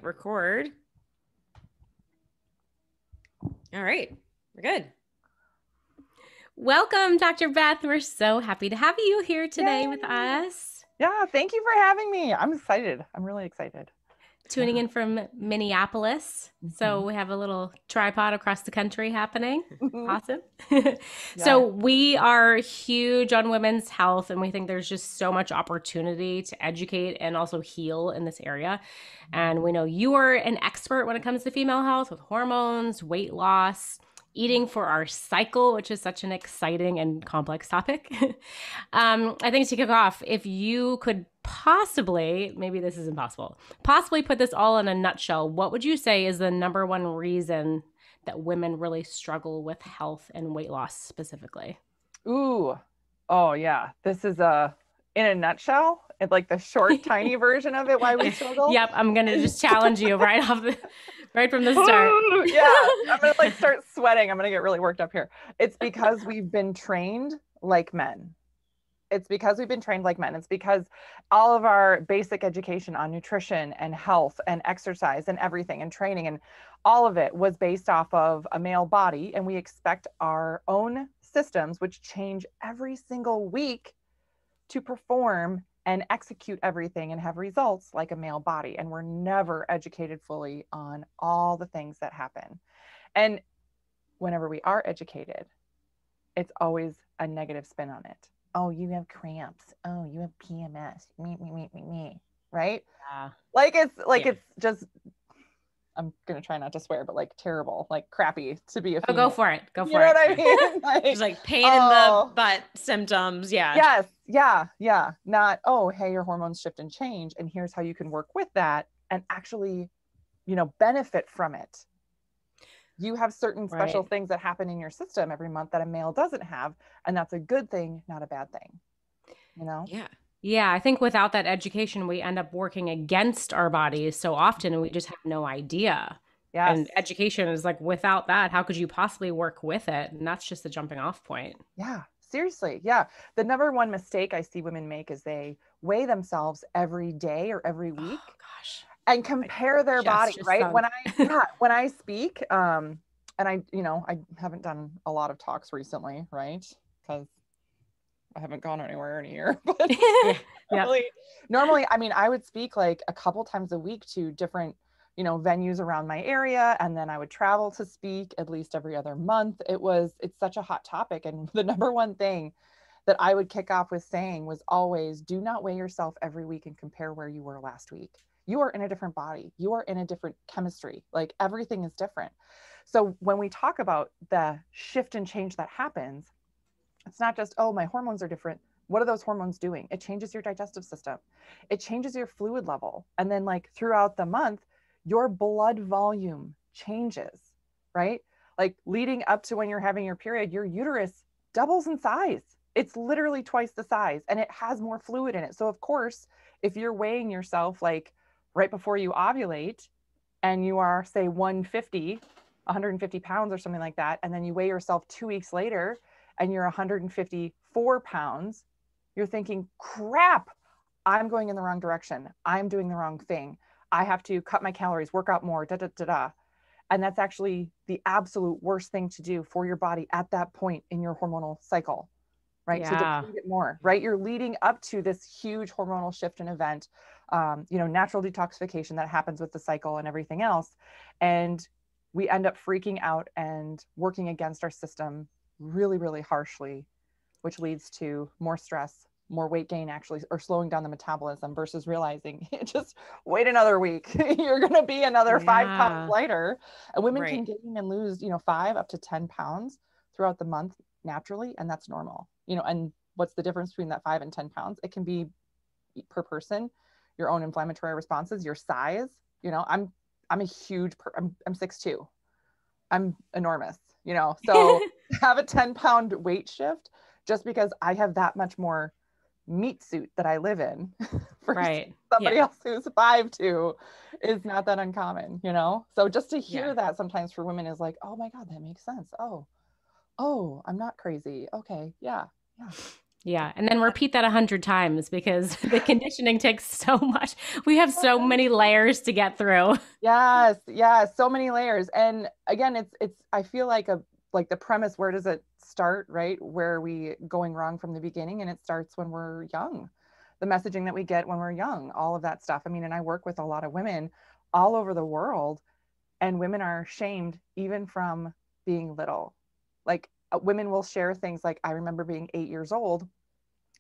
record. All right, we're good. Welcome, Dr. Beth. We're so happy to have you here today Yay. with us. Yeah, thank you for having me. I'm excited. I'm really excited. Tuning in from Minneapolis. So we have a little tripod across the country happening. Awesome. So Yeah. we are huge on women's health, and we think there's just so much opportunity to educate and also heal in this area. And we know you are an expert when it comes to female health with hormones, weight loss, eating for our cycle, which is such an exciting and complex topic. I think to kick off, if you could possibly, maybe this is impossible, possibly put this all in a nutshell, what would you say is the number one reason that women really struggle with health and weight loss specifically? Ooh. Oh, yeah. This is in a nutshell, it's like the short, tiny version of it, why we struggle. Yep, I'm gonna just challenge you right from the start. Yeah, I'm gonna like start sweating. I'm gonna get really worked up here. It's because we've been trained like men. It's because we've been trained like men. It's because all of our basic education on nutrition and health and exercise and everything and training and all of it was based off of a male body. And we expect our own systems, which change every single week, to perform and execute everything and have results like a male body. And we're never educated fully on all the things that happen. And whenever we are educated, it's always a negative spin on it. Oh, you have cramps. Oh, you have PMS. Me. Right? Yeah. It's just, I'm gonna try not to swear, but like terrible, like crappy to be a female. Oh, go for it. Go for it. You know what I mean? Just like pain in the butt symptoms. Yeah. Yes. Yeah. Not, oh, hey, your hormones shift and change, and here's how you can work with that and actually, benefit from it. You have certain special things that happen in your system every month that a male doesn't have. And that's a good thing, not a bad thing. Yeah. Yeah. I think without that education, we end up working against our bodies so often and we just have no idea. Yes. And education is like, without that, how could you possibly work with it? And that's just the jumping off point. Yeah. Seriously. Yeah. The number one mistake I see women make is they weigh themselves every day or every week. Oh, gosh. And compare their body, right? When I speak, and I haven't done a lot of talks recently, right? Because I haven't gone anywhere in a year. But normally, I mean, I would speak like a couple times a week to different, venues around my area, and then I would travel to speak at least every other month. It's such a hot topic, and the number one thing that I would kick off with saying was always, do not weigh yourself every week and compare where you were last week. You are in a different body. You are in a different chemistry. Like everything is different. So when we talk about the shift and change that happens, it's not just, oh, my hormones are different. What are those hormones doing? It changes your digestive system. It changes your fluid level. And then like throughout the month, your blood volume changes, right? Like leading up to when you're having your period, your uterus doubles in size. It's literally twice the size and it has more fluid in it. So of course, if you're weighing yourself like right before you ovulate and you are say 150 pounds or something like that, and then you weigh yourself 2 weeks later and you're 154 pounds, you're thinking, crap, I'm going in the wrong direction. I'm doing the wrong thing. I have to cut my calories, work out more, And that's actually the absolute worst thing to do for your body at that point in your hormonal cycle, right? Yeah. To deplete it more, right? You're leading up to this huge hormonal shift and event, natural detoxification that happens with the cycle and everything else. And we end up freaking out and working against our system really, really harshly, which leads to more stress, more weight gain actually, or slowing down the metabolism versus realizing just wait another week. You're going to be another 5 pounds lighter. And women can gain and lose, 5 up to 10 pounds throughout the month naturally. And that's normal, and what's the difference between that 5 and 10 pounds? It can be per person, your own inflammatory responses, your size. I'm a huge, I'm 6'2". I'm enormous, so have a 10-pound weight shift just because I have that much more meat suit that I live in for somebody else who's 5'2" is not that uncommon, so just to hear that sometimes for women is like, oh my God, that makes sense. Oh, I'm not crazy. Okay. Yeah. Yeah. And then repeat that 100 times because the conditioning takes so much. We have so many layers to get through. Yes. Yes. So many layers. And again, I feel like the premise, where does it start, right? Where are we going wrong from the beginning? And it starts when we're young. The messaging that we get when we're young, all of that stuff. I mean, and I work with a lot of women all over the world, and women are shamed even from being little. Like women will share things like, I remember being 8 years old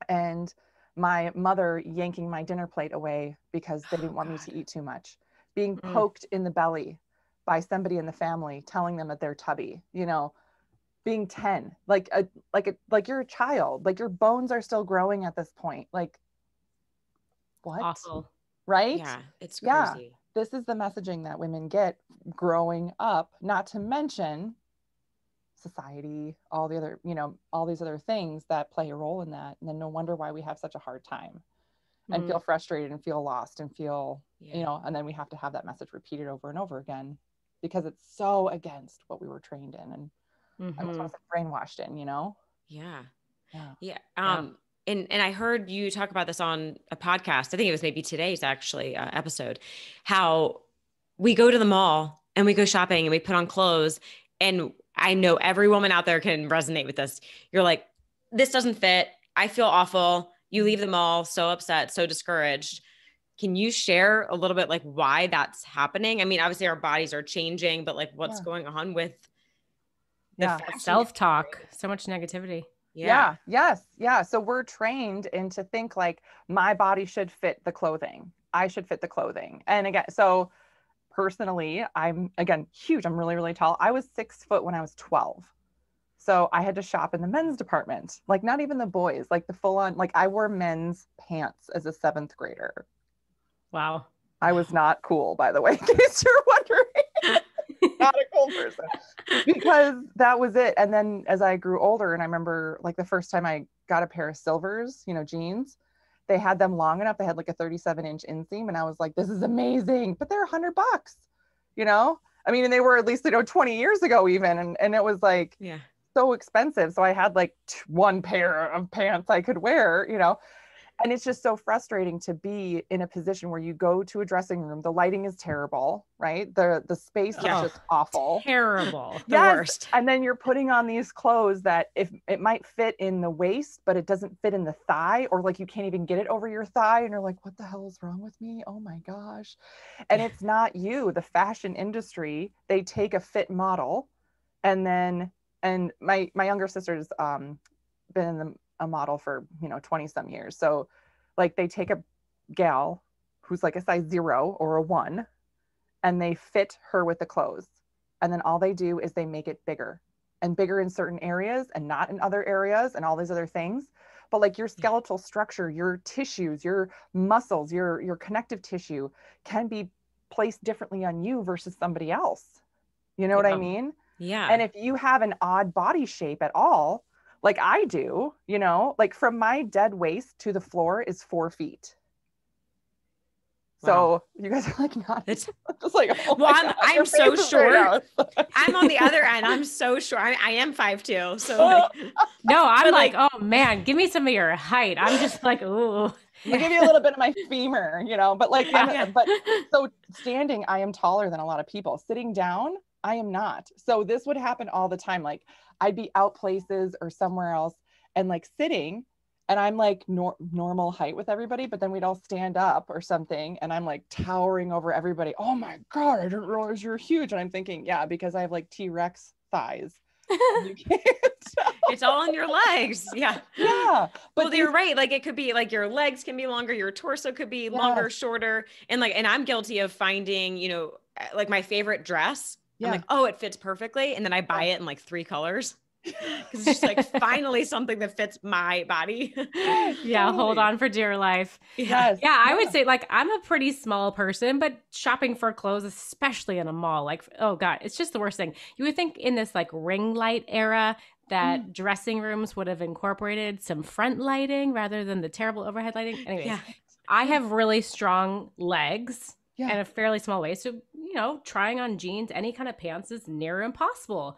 and my mother yanking my dinner plate away because they didn't want me to eat too much, being poked in the belly by somebody in the family, telling them that they're tubby, you know, being 10, like you're a child, like your bones are still growing at this point. Like, what? Awful. Right? Yeah, it's crazy. Yeah. This is the messaging that women get growing up, not to mention society, all the other, you know, all these other things that play a role in that. And then no wonder why we have such a hard time and feel frustrated and feel lost and feel, you know, and then we have to have that message repeated over and over again because it's so against what we were trained in and I was brainwashed in, you know? Yeah. Yeah. And I heard you talk about this on a podcast. I think it was maybe today's actually episode, how we go to the mall and we go shopping and we put on clothes. And I know every woman out there can resonate with this. You're like, this doesn't fit. I feel awful. You leave the mall so upset, so discouraged. Can you share a little bit like why that's happening? I mean, obviously our bodies are changing, but like what's going on with the self-talk, so much negativity. Yeah. So we're trained to think like my body should fit the clothing. I should fit the clothing. And again, so personally, I'm again huge. I'm really, really tall. I was 6 foot when I was 12. So I had to shop in the men's department, like not even the boys, like the full on, like I wore men's pants as a 7th grader. Wow. I was not cool, by the way, in case you're wondering. Not a cool person, because that was it. And then as I grew older, and I remember like the first time I got a pair of Silvers, you know, jeans, they had them long enough. They had like a 37-inch inseam. And I was like, this is amazing, but they're $100, you know? I mean, and they were at least, you know, 20 years ago even. And it was like, so expensive. So I had like one pair of pants I could wear, you know? And it's just so frustrating to be in a position where you go to a dressing room, the lighting is terrible, right? The space is just awful. Terrible. The worst. And then you're putting on these clothes that if it might fit in the waist, but it doesn't fit in the thigh, or like you can't even get it over your thigh. And you're like, what the hell is wrong with me? Oh my gosh. And it's not you, the fashion industry, they take a fit model and then, and my younger sister's been in a model for, you know, 20 some years. So like they take a gal who's like a size 0 or a 1 and they fit her with the clothes. And then all they do is they make it bigger and bigger in certain areas and not in other areas and all these other things. But like your skeletal structure, your tissues, your muscles, your connective tissue can be placed differently on you versus somebody else. You know what I mean? Yeah. And if you have an odd body shape at all, like I do, you know, like from my dead waist to the floor is 4 feet. So you guys are like, not, it's just like, oh well, I'm so short. Right I'm on the other end. I'm so short. I am 5'2". So like, no, I'm like, oh man, give me some of your height. I'm just like, ooh. I'll give you a little bit of my femur, you know, but like, but so standing, I am taller than a lot of people. Sitting down, I am not. So this would happen all the time. Like I'd be out places or somewhere else and like sitting and I'm like normal height with everybody, but then we'd all stand up or something and I'm like towering over everybody. Oh my God, I didn't realize you're huge. And I'm thinking, yeah, because I have like T-Rex thighs. You can't tell. It's all in your legs. Yeah. Yeah. But you're right. Like it could be like your legs can be longer, your torso could be longer, shorter. And like, and I'm guilty of finding, you know, like my favorite dress. I'm like, oh, it fits perfectly. And then I buy it in like 3 colors. Because it's just like finally something that fits my body. Yeah, hold on for dear life. Yes. Yeah, I would say like I'm a pretty small person, but shopping for clothes, especially in a mall, like, oh God, it's just the worst thing. You would think in this like ring light era that dressing rooms would have incorporated some front lighting rather than the terrible overhead lighting. Anyways, I have really strong legs and a fairly small waist. So, you know, trying on jeans, any kind of pants is near impossible.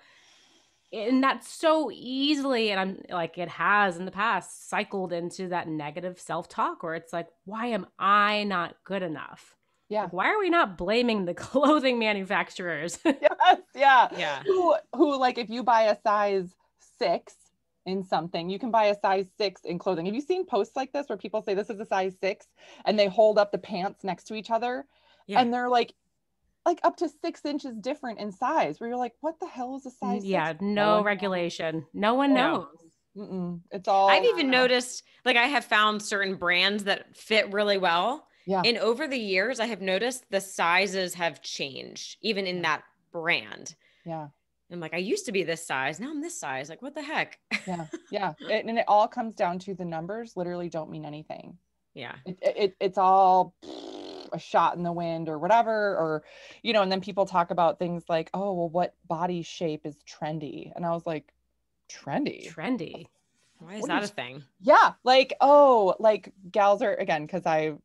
And that's so easily, and I'm like, it has in the past cycled into that negative self-talk where it's like, why am I not good enough? Yeah. Like, why are we not blaming the clothing manufacturers? Yes. Yeah. Yeah. Who like, if you buy a size 6 in something, you can buy a size 6 in clothing. Have you seen posts like this where people say this is a size 6 and they hold up the pants next to each other? Yeah. And they're like up to 6 inches different in size, where you're like, what the hell is a size 6? Yeah, no regulation. No one knows. It's all. I've even noticed, like, I have found certain brands that fit really well. Yeah. And over the years, I have noticed the sizes have changed, even in that brand. Yeah. I'm like, I used to be this size. Now I'm this size. Like, what the heck? Yeah. Yeah. And it all comes down to the numbers literally don't mean anything. Yeah. It's all a shot in the wind or whatever, or, you know, and then people talk about things like, oh, well, what body shape is trendy? And I was like, trendy? Why is that a thing? Yeah. Like, oh, like gals are, again, because I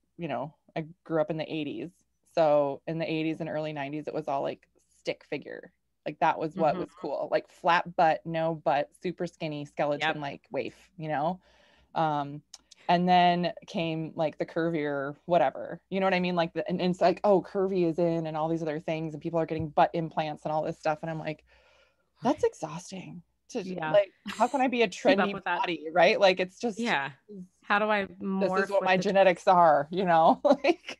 grew up in the 80s. So in the 80s and early 90s, it was all like stick figure. Like that was what was cool. Like flat butt, no butt, super skinny skeleton, like waif, you know? And then came like the curvier, whatever, you know what I mean? Like, and it's like, oh, curvy is in and all these other things, and people are getting butt implants and all this stuff. And I'm like, that's exhausting. Like, how can I be a trendy body, right? Like, it's just, how do I morph? This is what my genetics are, you know? Like,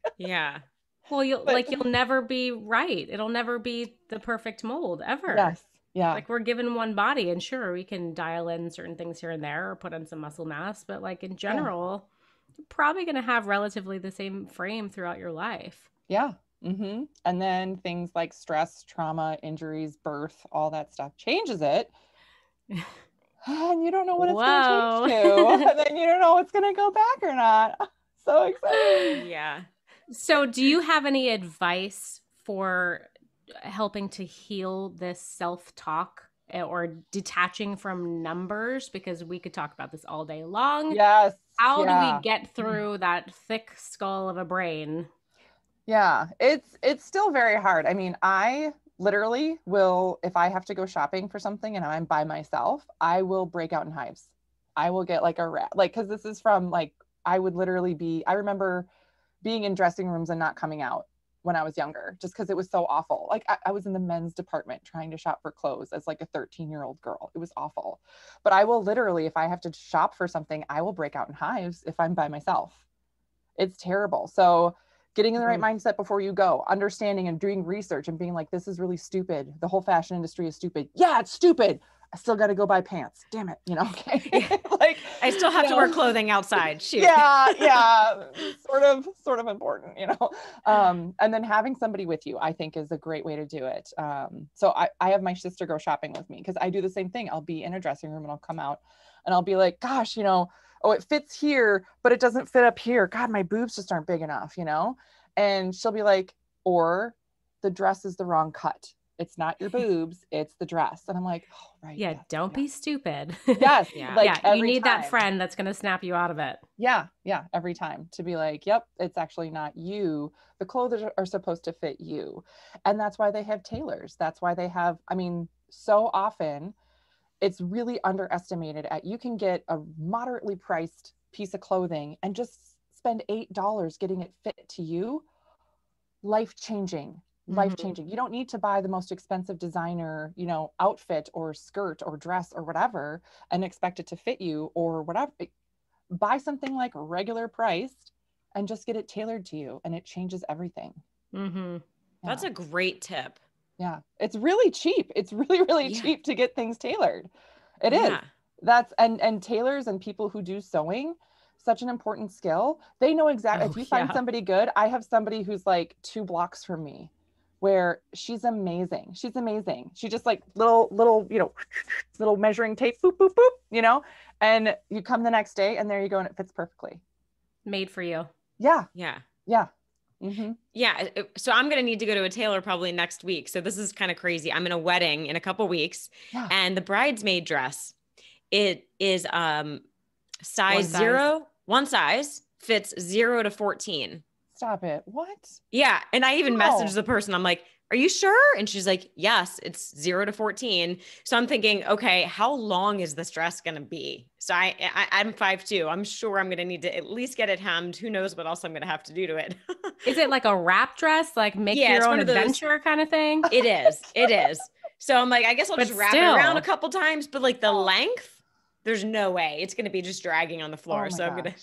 well, you'll never be right. It'll never be the perfect mold ever. Yes. Yeah. Like, we're given one body, and sure, we can dial in certain things here and there or put on some muscle mass, but like in general, you're probably going to have relatively the same frame throughout your life. Yeah. Mm-hmm. And then things like stress, trauma, injuries, birth, all that stuff changes it. And you don't know what it's going to change to. And then you don't know it's going to go back or not. So exciting. Yeah. So do you have any advice for helping to heal this self-talk or detaching from numbers? Because we could talk about this all day long. Yes. How do we get through that thick skull of a brain? Yeah, it's still very hard. I mean, I literally will, if I have to go shopping for something and I'm by myself, I will break out in hives. I will get like a rat, like, because this is from like, I would literally I remember being in dressing rooms and not coming out when I was younger, just because it was so awful. Like I was in the men's department trying to shop for clothes as like a 13-year-old girl. It was awful. But I will literally, if I have to shop for something, I will break out in hives if I'm by myself. It's terrible. So getting in the right mindset before you go, understanding and doing research and being like, this is really stupid. The whole fashion industry is stupid. Yeah, it's stupid. I still got to go buy pants. Damn it. You know, okay. Like, I still have to wear clothing outside. Shoot. Yeah. Sort of important, you know? And then having somebody with you, I think, is a great way to do it. So I have my sister go shopping with me because I do the same thing. I'll be in a dressing room and I'll come out and I'll be like, gosh, you know, oh, it fits here, but it doesn't fit up here. God, my boobs just aren't big enough, you know? And she'll be like, or the dress is the wrong cut. It's not your boobs, it's the dress. And I'm like, oh, right. Yeah, don't be stupid. Yes. Like, you need that friend that's going to snap you out of it. Yeah. Every time to be like, yep, it's actually not you. The clothes are supposed to fit you. And that's why they have tailors. That's why they have, I mean, so often it's really underestimated you can get a moderately priced piece of clothing and just spend $8 getting it fit to you. Life-changing. You don't need to buy the most expensive designer, you know, outfit or skirt or dress or whatever and expect it to fit you or whatever. Buy something like regular priced and just get it tailored to you, and it changes everything. That's a great tip. Yeah. It's really cheap. It's really cheap to get things tailored. It is. That's, and tailors and people who do sewing, such an important skill. They know exactly, if you find somebody good, I have somebody who's like 2 blocks from me where she's amazing. She just like little, you know, little measuring tape, boop, boop, boop, you know, and you come the next day and there you go. And it fits perfectly. Made for you. Yeah. So I'm going to need to go to a tailor probably next week. So this is kind of crazy. I'm in a wedding in a couple weeks and the bridesmaid dress, it is size 0, one size fits 0 to 14. stop it. What? Yeah. And I even messaged the person. I'm like, are you sure? And she's like, yes, it's 0 to 14. So I'm thinking, okay, how long is this dress going to be? So I'm 5'2". I'm sure I'm going to need to at least get it hemmed. Who knows what else I'm going to have to do to it. Is it like a wrap dress, like make your own adventure kind of thing? It is. It is. So I'm like, I guess I'll just wrap it around a couple times, but like the length, there's no way. It's going to be just dragging on the floor. So I'm going to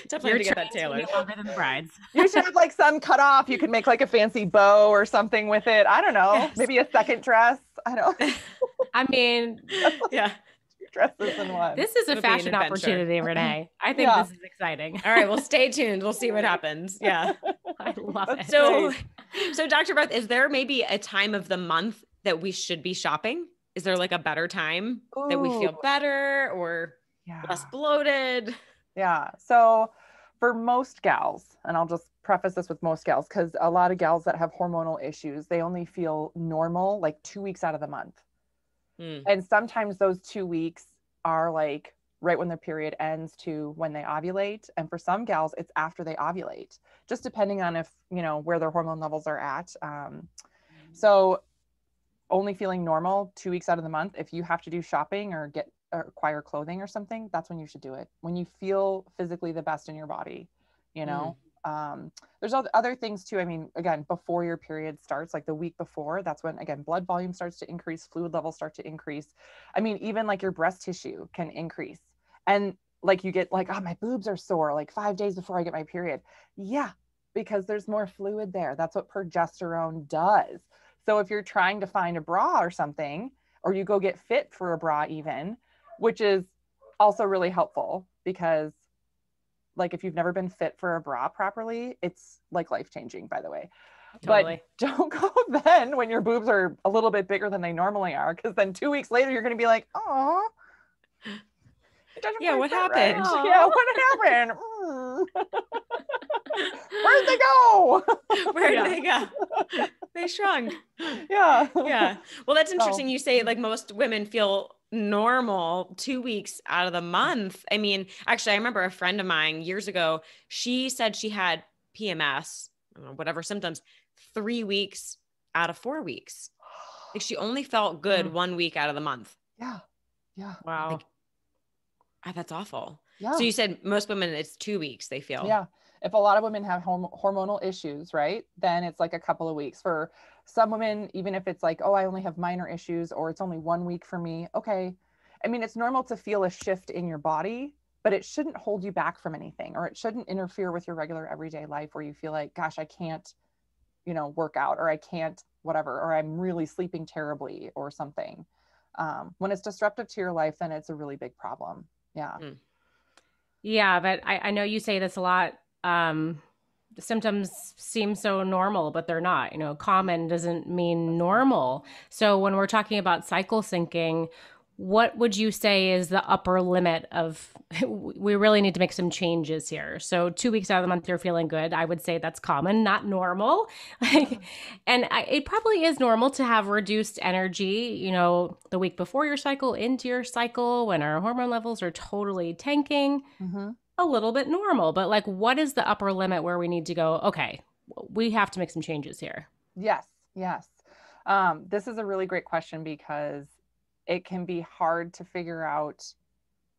definitely have to get that tailored. Longer than the brides. You should have like some cut off. You could make like a fancy bow or something with it. I don't know. Yes. Maybe a second dress. I don't. I mean, yeah. Dresses in one. This is a fashion opportunity, Renee. I think this is exciting. All right. Well, stay tuned. We'll see what happens. Yeah. I love it. So Dr. Beth, is there maybe a time of the month that we should be shopping? Is there like a better time that we feel better or less bloated? Yeah. So for most gals, and I'll just preface this with most gals, because a lot of gals that have hormonal issues, they only feel normal like 2 weeks out of the month. And sometimes those 2 weeks are like right when their period ends to when they ovulate. And for some gals, it's after they ovulate, just depending on if, you know, where their hormone levels are at. So only feeling normal 2 weeks out of the month. If you have to do shopping or acquire clothing or something, that's when you should do it. When you feel physically the best in your body, you know. There's other things too. I mean, again, before your period starts, like the week before, that's when, again, blood volume starts to increase, fluid levels start to increase. I mean, even like your breast tissue can increase. And like you get like, oh, my boobs are sore like 5 days before I get my period. Yeah, because there's more fluid there. That's what progesterone does. So if you're trying to find a bra or something, or you go get fit for a bra even, which is also really helpful because like if you've never been fit for a bra properly, it's like life-changing, by the way. Totally. But don't go then when your boobs are a little bit bigger than they normally are, because then 2 weeks later you're going to be like, oh, yeah, what happened? Right. Yeah, what happened? Where'd they go? Where'd they go? They shrunk. Yeah. Yeah. Well, that's interesting. You say like most women feel normal 2 weeks out of the month. I mean, actually, I remember a friend of mine years ago, she said she had PMS, whatever symptoms, 3 weeks out of 4 weeks. Like she only felt good 1 week out of the month. Yeah. Yeah. Wow. Like, that's awful. Yeah. So you said most women, it's 2 weeks they feel. Yeah. If a lot of women have hormonal issues, right, then it's like a couple of weeks. For some women, even if it's like, oh, I only have minor issues or it's only 1 week for me. Okay. I mean, it's normal to feel a shift in your body, but it shouldn't hold you back from anything, or it shouldn't interfere with your regular everyday life where you feel like, gosh, I can't, you know, work out, or I can't whatever, or I'm really sleeping terribly or something. When it's disruptive to your life, then it's a really big problem. Yeah. Yeah. But I know you say this a lot. The symptoms seem so normal, but they're not. You know, common doesn't mean normal. So when we're talking about cycle syncing, what would you say is the upper limit of, we really need to make some changes here? So 2 weeks out of the month, you're feeling good. I would say that's common, not normal. And it probably is normal to have reduced energy, you know, the week before your cycle, into your cycle, when our hormone levels are totally tanking. A little bit normal, but like, what is the upper limit where we need to go, okay, we have to make some changes here? Yes. This is a really great question because it can be hard to figure out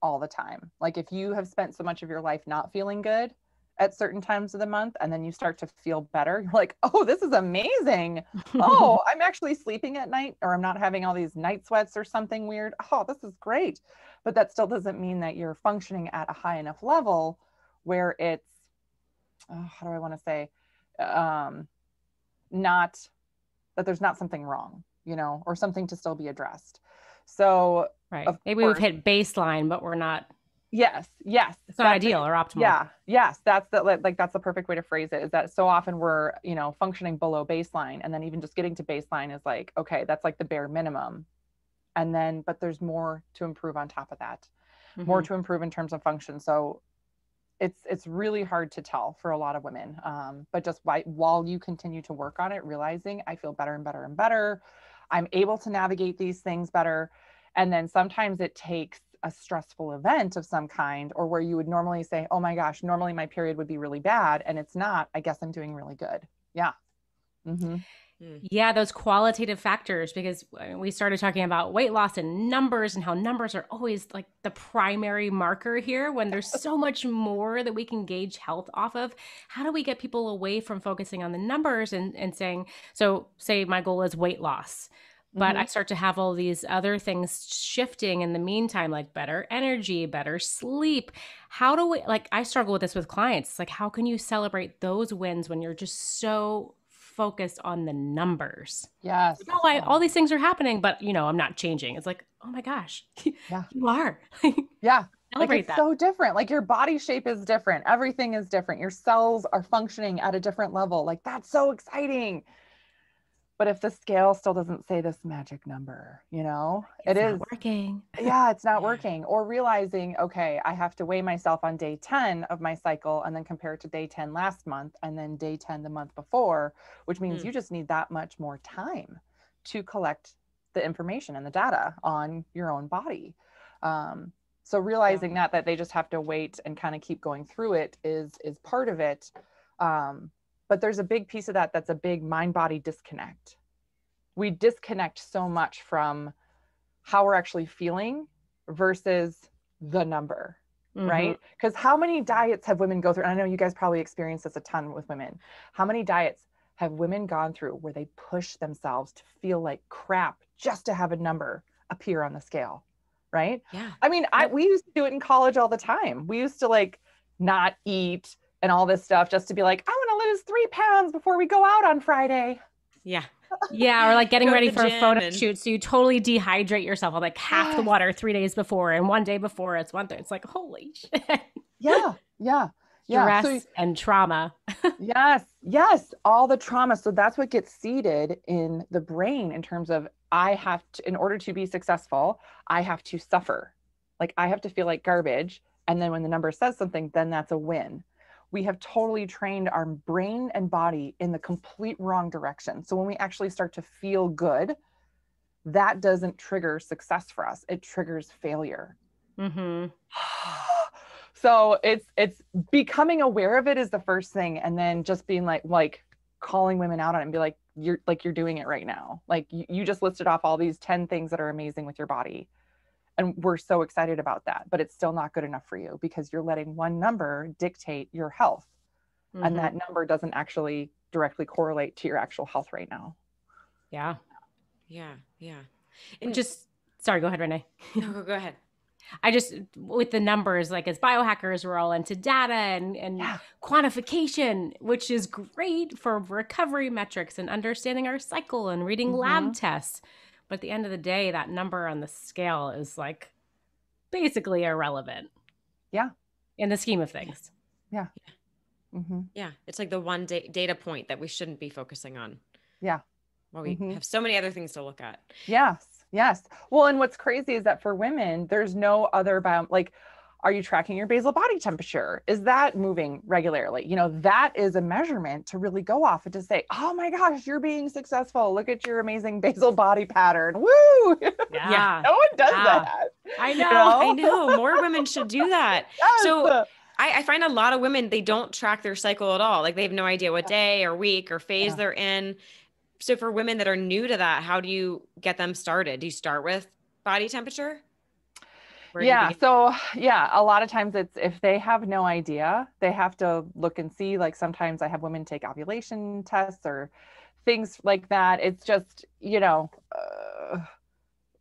all the time. Like if you have spent so much of your life not feeling good at certain times of the month, and then you start to feel better, you're like, oh, this is amazing. Oh, I'm actually sleeping at night, or I'm not having all these night sweats or something weird. Oh, this is great. But that still doesn't mean that you're functioning at a high enough level where it's, how do I want to say, not that there's not something wrong, you know, or something to still be addressed. So right. Maybe we've hit baseline, but we're not. Yes. It's not ideal or optimal. Yeah. Yes. That's the perfect way to phrase it, is that so often we're, you know, functioning below baseline, and then even just getting to baseline is like, okay, that's like the bare minimum. And then, but there's more to improve on top of that, more to improve in terms of function. So it's really hard to tell for a lot of women. But just while you continue to work on it, realizing I feel better and better and better, I'm able to navigate these things better. And then sometimes it takes a stressful event of some kind, or where you would normally say, oh my gosh, normally my period would be really bad and it's not, I guess I'm doing really good. Yeah. Mm-hmm. Yeah, those qualitative factors, because we started talking about weight loss and numbers and how numbers are always like the primary marker here when there's so much more that we can gauge health off of. How do we get people away from focusing on the numbers and saying, so say my goal is weight loss, but I start to have all these other things shifting in the meantime, like better energy, better sleep. How do we, like, I struggle with this with clients. It's like, how can you celebrate those wins when you're just so focused on the numbers? Yes. Like, all these things are happening, but I'm not changing. It's like, oh my gosh, yeah, you are. Yeah. Celebrate like it's that. so different. Like your body shape is different. Everything is different. Your cells are functioning at a different level. Like that's so exciting. But if the scale still doesn't say this magic number, it's it not is working. Yeah, it's not working. Or realizing, okay, I have to weigh myself on day 10 of my cycle and then compare it to day 10 last month and then day 10 the month before, which means you just need that much more time to collect the information and the data on your own body. So realizing that they just have to wait and kind of keep going through it is part of it. But there's a big piece of that that's a big mind-body disconnect. We disconnect so much from how we're actually feeling versus the number, right? Because how many diets have women go through? And I know you guys probably experience this a ton with women. How many diets have women gone through where they push themselves to feel like crap just to have a number appear on the scale, right? Yeah. I mean, we used to do it in college all the time. We used to like not eat and all this stuff just to be like, I want to lose 3 pounds before we go out on Friday. Yeah. Yeah, or like getting ready for a photo shoot, so you totally dehydrate yourself on like half the water 3 days before, and one day before it's one thing. It's like, holy shit. Yeah. Stress and trauma. Yes, all the trauma. So that's what gets seeded in the brain in terms of I have to, in order to be successful, I have to suffer. Like I have to feel like garbage. And then when the number says something, then that's a win. We have totally trained our brain and body in the complete wrong direction. So when we actually start to feel good, that doesn't trigger success for us. It triggers failure. So it's becoming aware of it is the first thing. And then just being like calling women out on it and be like, you're doing it right now. Like you just listed off all these 10 things that are amazing with your body. And we're so excited about that, but it's still not good enough for you because you're letting one number dictate your health. And that number doesn't actually directly correlate to your actual health right now. Yeah. And sorry, go ahead, Renee. No, go ahead. With the numbers, like as biohackers, we're all into data and quantification, which is great for recovery metrics and understanding our cycle and reading lab tests. But at the end of the day, that number on the scale is like basically irrelevant. Yeah. In the scheme of things. Yeah. Yeah. It's like the one data point that we shouldn't be focusing on. Yeah. Well, we have so many other things to look at. Yes. Well, and what's crazy is that for women, there's no other are you tracking your basal body temperature? Is that moving regularly? That is a measurement to really go off and to say, oh my gosh, you're being successful. Look at your amazing basal body pattern. Woo! Yeah. No one does that. I know. More women should do that. Yes. So I find a lot of women, they don't track their cycle at all. Like they have no idea what day or week or phase they're in. So for women that are new to that, how do you get them started? Do you start with body temperature? So a lot of times it's if they have no idea, they have to look and see. Like sometimes I have women take ovulation tests or things like that. It's just,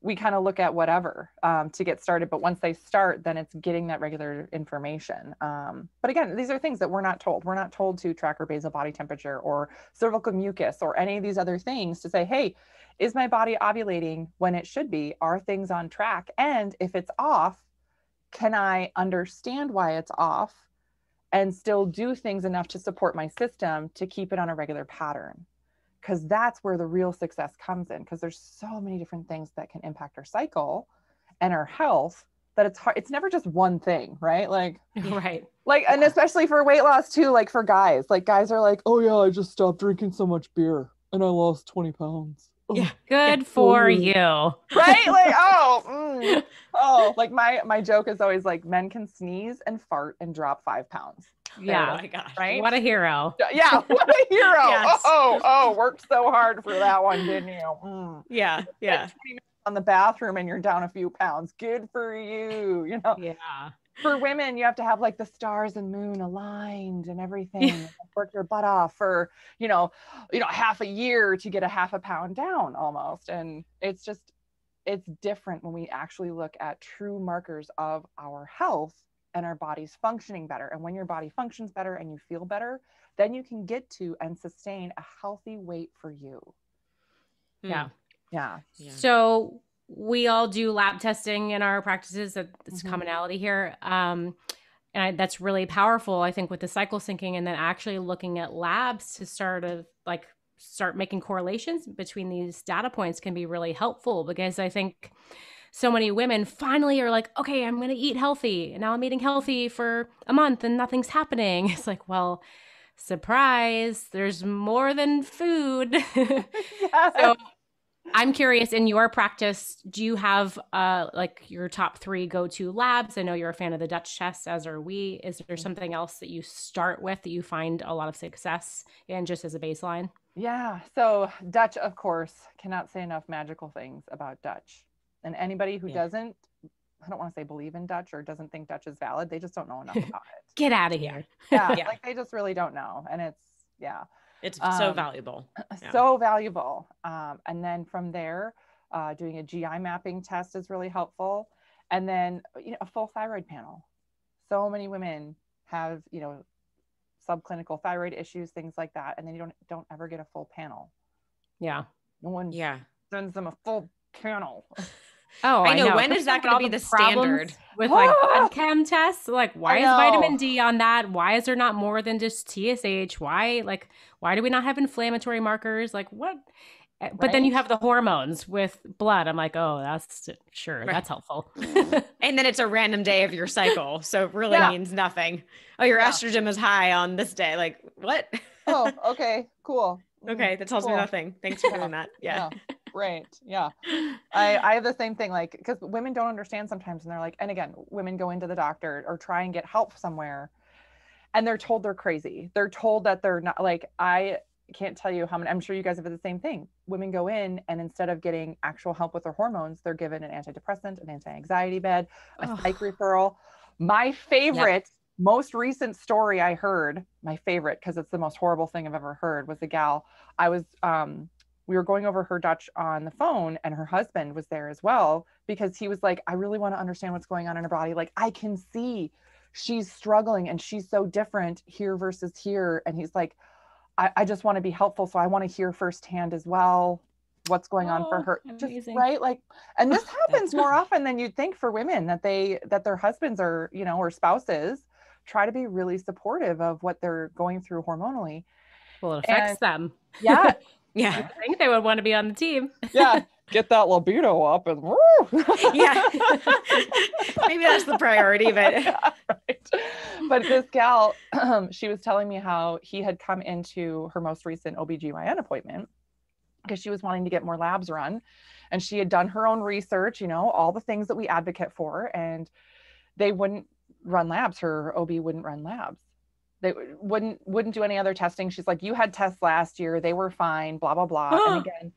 we kind of look at whatever to get started. But once they start, then it's getting that regular information. But again, these are things that we're not told. We're not told to track our basal body temperature or cervical mucus or any of these other things to say, hey, is my body ovulating when it should be? Are things on track? And if it's off, can I understand why it's off and still do things enough to support my system to keep it on a regular pattern? Because that's where the real success comes in, because there's so many different things that can impact our cycle and our health that it's hard. It's never just one thing, right? And especially for weight loss too, like for guys, like guys are like, oh yeah, I just stopped drinking so much beer and I lost 20 pounds. Yeah. Good for you. Right? Like, like my joke is always like, men can sneeze and fart and drop 5 pounds. Yeah. Oh my gosh. Right? What a hero. Yeah. What a hero. Yes. Worked so hard for that one, didn't you? Yeah. Yeah. Like 20 minutes on the bathroom and you're down a few pounds. Good for you. Yeah. For women, you have to have like the stars and moon aligned and everything. Work your butt off for, half a year to get a half a pound down almost. And it's different when we actually look at true markers of our health and our body's functioning better. And when your body functions better and you feel better, then you can get to and sustain a healthy weight for you. Yeah. Yeah. So we all do lab testing in our practices. That's commonality here. And that's really powerful, I think, with the cycle syncing, and then actually looking at labs to start making correlations between these data points can be really helpful, because I think so many women finally are like, okay, I'm going to eat healthy. And now I'm eating healthy for a month and nothing's happening. It's like, well, surprise, there's more than food. So I'm curious, in your practice, do you have like your top 3 go-to labs? I know you're a fan of the Dutch test, as are we. Is there something else that you start with that you find a lot of success in, just as a baseline? Yeah. So Dutch, of course, cannot say enough magical things about Dutch. And anybody who doesn't, I don't want to say believe in Dutch or doesn't think Dutch is valid, they just don't know enough about it. Get out of here. Yeah. Like they just really don't know. And it's so valuable. So valuable. And then from there, doing a GI mapping test is really helpful. And then, a full thyroid panel. So many women have, subclinical thyroid issues, things like that. And then you don't ever get a full panel. Yeah. No one sends them a full panel. Oh, I know. When is that going to be the standard with like blood chem tests? Like, why is vitamin D on that? Why is there not more than just TSH? Why do we not have inflammatory markers? Like, what? But then you have the hormones with blood. I'm like, oh, that's that's helpful. And then it's a random day of your cycle, so it really means nothing. Oh, your estrogen is high on this day. Like, what? Oh, okay, cool. Okay, that tells me nothing. Thanks for doing that. Yeah. Right. Yeah. I have the same thing, like, because women don't understand sometimes, and they're like, and again, women go into the doctor or try and get help somewhere, and they're told they're crazy. They're told that they're not, like, I can't tell you how many, I'm sure you guys have had the same thing. Women go in and instead of getting actual help with their hormones, they're given an antidepressant, an anti-anxiety med, a psych referral. My favorite, most recent story I heard, my favorite, because it's the most horrible thing I've ever heard, was a gal. We were going over her Dutch on the phone, and her husband was there as well, because he was like, I really want to understand what's going on in her body. Like, I can see she's struggling and she's so different here versus here. And he's like, I just want to be helpful. So I want to hear firsthand as well what's going on for her. Just, right. Like, and this happens more often than you'd think for women, that their husbands or, or spouses try to be really supportive of what they're going through hormonally. Well, it affects them. Yeah. Yeah. I think they would want to be on the team. Yeah. Get that libido up and woo. Yeah. Maybe that's the priority, but right. But this gal, she was telling me how he had come into her most recent OBGYN appointment because she was wanting to get more labs run, and she had done her own research, all the things that we advocate for, and they wouldn't run labs. Her OB wouldn't run labs. They wouldn't do any other testing. She's like, you had tests last year. They were fine, blah, blah, blah. And again,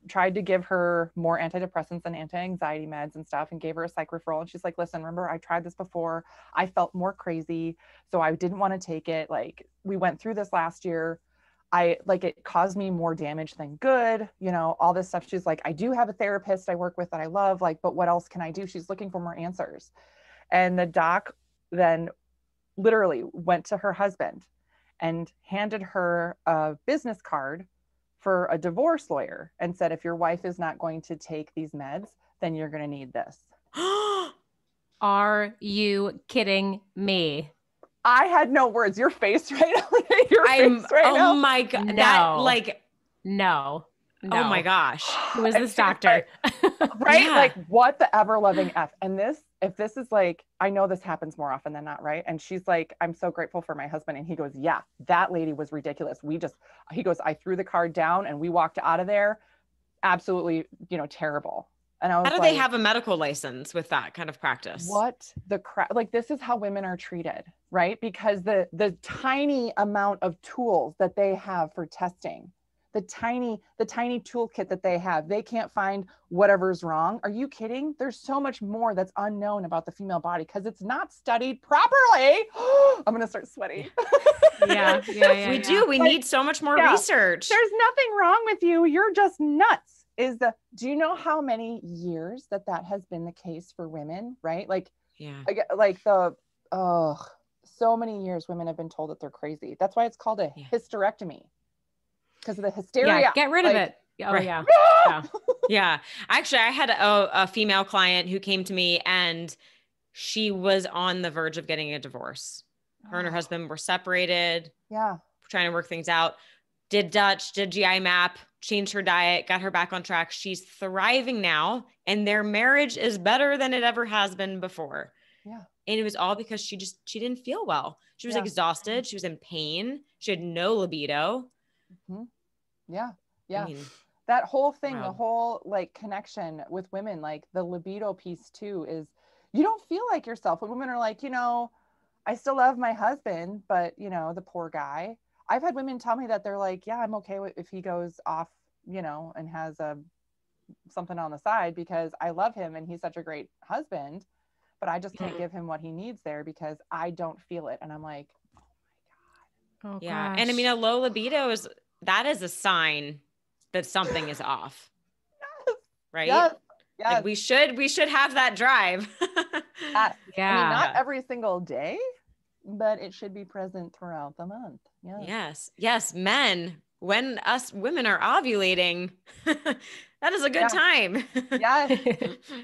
tried to give her more antidepressants and anti-anxiety meds and stuff, and gave her a psych referral. And she's like, listen, remember, I tried this before. I felt more crazy, so I didn't want to take it. Like, we went through this last year. It caused me more damage than good, all this stuff. She's like, I do have a therapist I work with that I love, but what else can I do? She's looking for more answers. And the doc then literally went to her husband and handed her a business card for a divorce lawyer and said, if your wife is not going to take these meds, then you're going to need this. Are you kidding me? I had no words. Your face right now. Oh my God. No. Oh my gosh. Who is this doctor? Right? Yeah. Like, what the ever loving F. And if this is like, I know this happens more often than not, right? And she's like, I'm so grateful for my husband. And he goes, yeah, that lady was ridiculous. He goes, I threw the card down and we walked out of there absolutely, terrible. And I was how do they have a medical license with that kind of practice? What the crap? Like, this is how women are treated, right? Because the tiny amount of tools that they have for testing, the tiny toolkit that they have, they can't find whatever's wrong. Are you kidding? There's so much more that's unknown about the female body because it's not studied properly. I'm going to start sweating. Yeah. We do. We need so much more research. There's nothing wrong with you. You're just nuts. Do you know how many years that has been the case for women, right? Like, so many years women have been told that they're crazy. That's why it's called a hysterectomy. Because of the hysteria. Yeah, get rid of it. Oh, right. Yeah. Yeah. Actually, I had a female client who came to me and she was on the verge of getting a divorce. Her and her husband were separated. Yeah. Trying to work things out. Did Dutch, did GI map, changed her diet, got her back on track. She's thriving now. And their marriage is better than it ever has been before. Yeah. And it was all because she didn't feel well. She was exhausted. She was in pain. She had no libido. Mm-hmm. Yeah. I mean, that whole thing, the whole connection with women, the libido piece too, is you don't feel like yourself. When women are like, I still love my husband, but the poor guy. I've had women tell me that they're like, yeah, I'm okay if he goes off, and has something on the side because I love him and he's such a great husband, but I just can't give him what he needs there because I don't feel it. And I'm like, oh my God. Oh, yeah. Gosh. And I mean, a low libido is a sign that something is off. Yes. Right? Yes. Like we should have that drive. Yeah. I mean, not every single day, but it should be present throughout the month. Yes. Men, when us women are ovulating, that is a good time. Yes.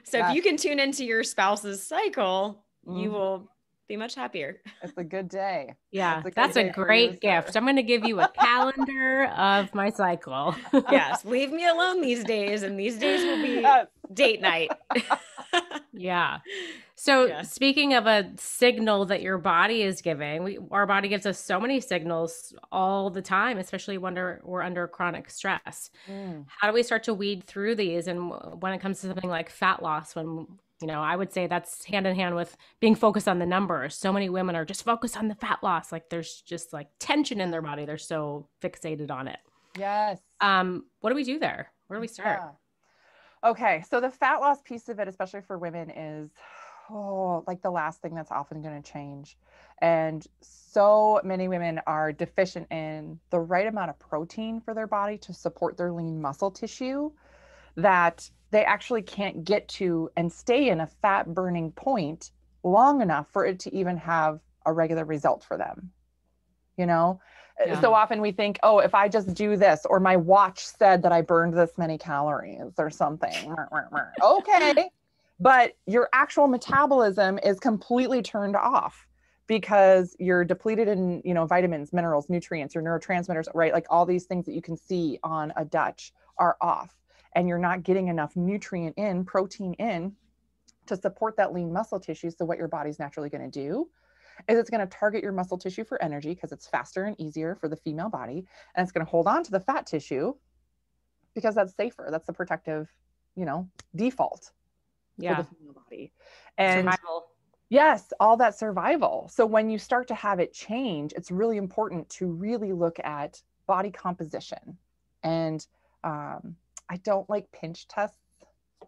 So if you can tune into your spouse's cycle, you will be much happier. It's a good day. Yeah, that's a great gift. I'm going to give you a calendar of my cycle. Yes, leave me alone these days, and these days will be date night. Yeah. So speaking of a signal that your body is giving, our body gives us so many signals all the time, especially when we're under chronic stress. How do we start to weed through these? And when it comes to something like fat loss, when I would say that's hand in hand with being focused on the numbers. So many women are just focused on the fat loss. Like there's just tension in their body. They're so fixated on it. Yes. What do we do there? Where do we start? Okay. So the fat loss piece of it, especially for women, is the last thing that's often going to change. And so many women are deficient in the right amount of protein for their body to support their lean muscle tissue that they actually can't get to and stay in a fat burning point long enough for it to even have a regular result for them. So often we think, if I just do this, or my watch said that I burned this many calories or something. Okay. But your actual metabolism is completely turned off because you're depleted in, vitamins, minerals, nutrients, your neurotransmitters, right? Like all these things that you can see on a Dutch are off. And you're not getting enough protein in to support that lean muscle tissue. So what your body's naturally going to do is it's going to target your muscle tissue for energy because it's faster and easier for the female body. And it's going to hold on to the fat tissue because that's safer. That's the protective, default for the female body. And survival. Yes, all that survival. So when you start to have it change, it's really important to really look at body composition. And, I don't like pinch tests,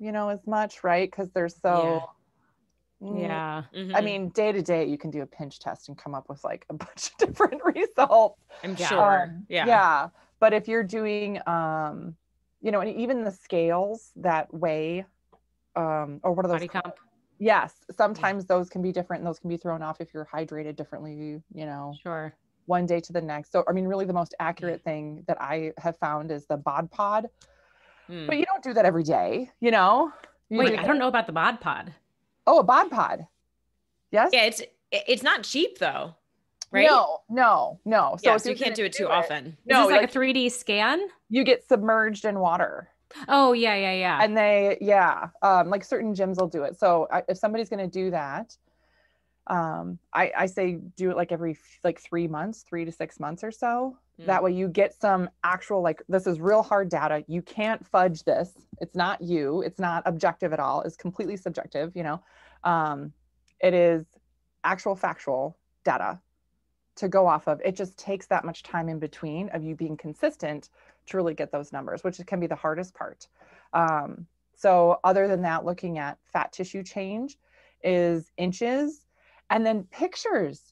as much, right? Because they're so, I mean, day to day, you can do a pinch test and come up with a bunch of different results. I'm sure. Yeah. But if you're doing, and even the scales that weigh, or what are those? Body comp. Yes. Sometimes those can be different and those can be thrown off if you're hydrated differently, Sure. One day to the next. So, I mean, really the most accurate thing that I have found is the bod pod. But you don't do that every day, Wait, I don't know about the bod pod. Oh, a bod pod. Yes. Yeah, it's not cheap though, right? No. So you can't do it too often. No, is this a 3D scan? You get submerged in water. Oh, yeah. And certain gyms will do it. So if somebody's going to do that, I say do it every 3 months, 3 to 6 months or so. That way you get some actual, like, this is real hard data. You can't fudge this. It's not you. It's not objective at all. It's completely subjective, you know. It is actual factual data to go off of. It just takes that much time in between of you being consistent to really get those numbers, which can be the hardest part. So other than that, looking at fat tissue change is inches, and then pictures.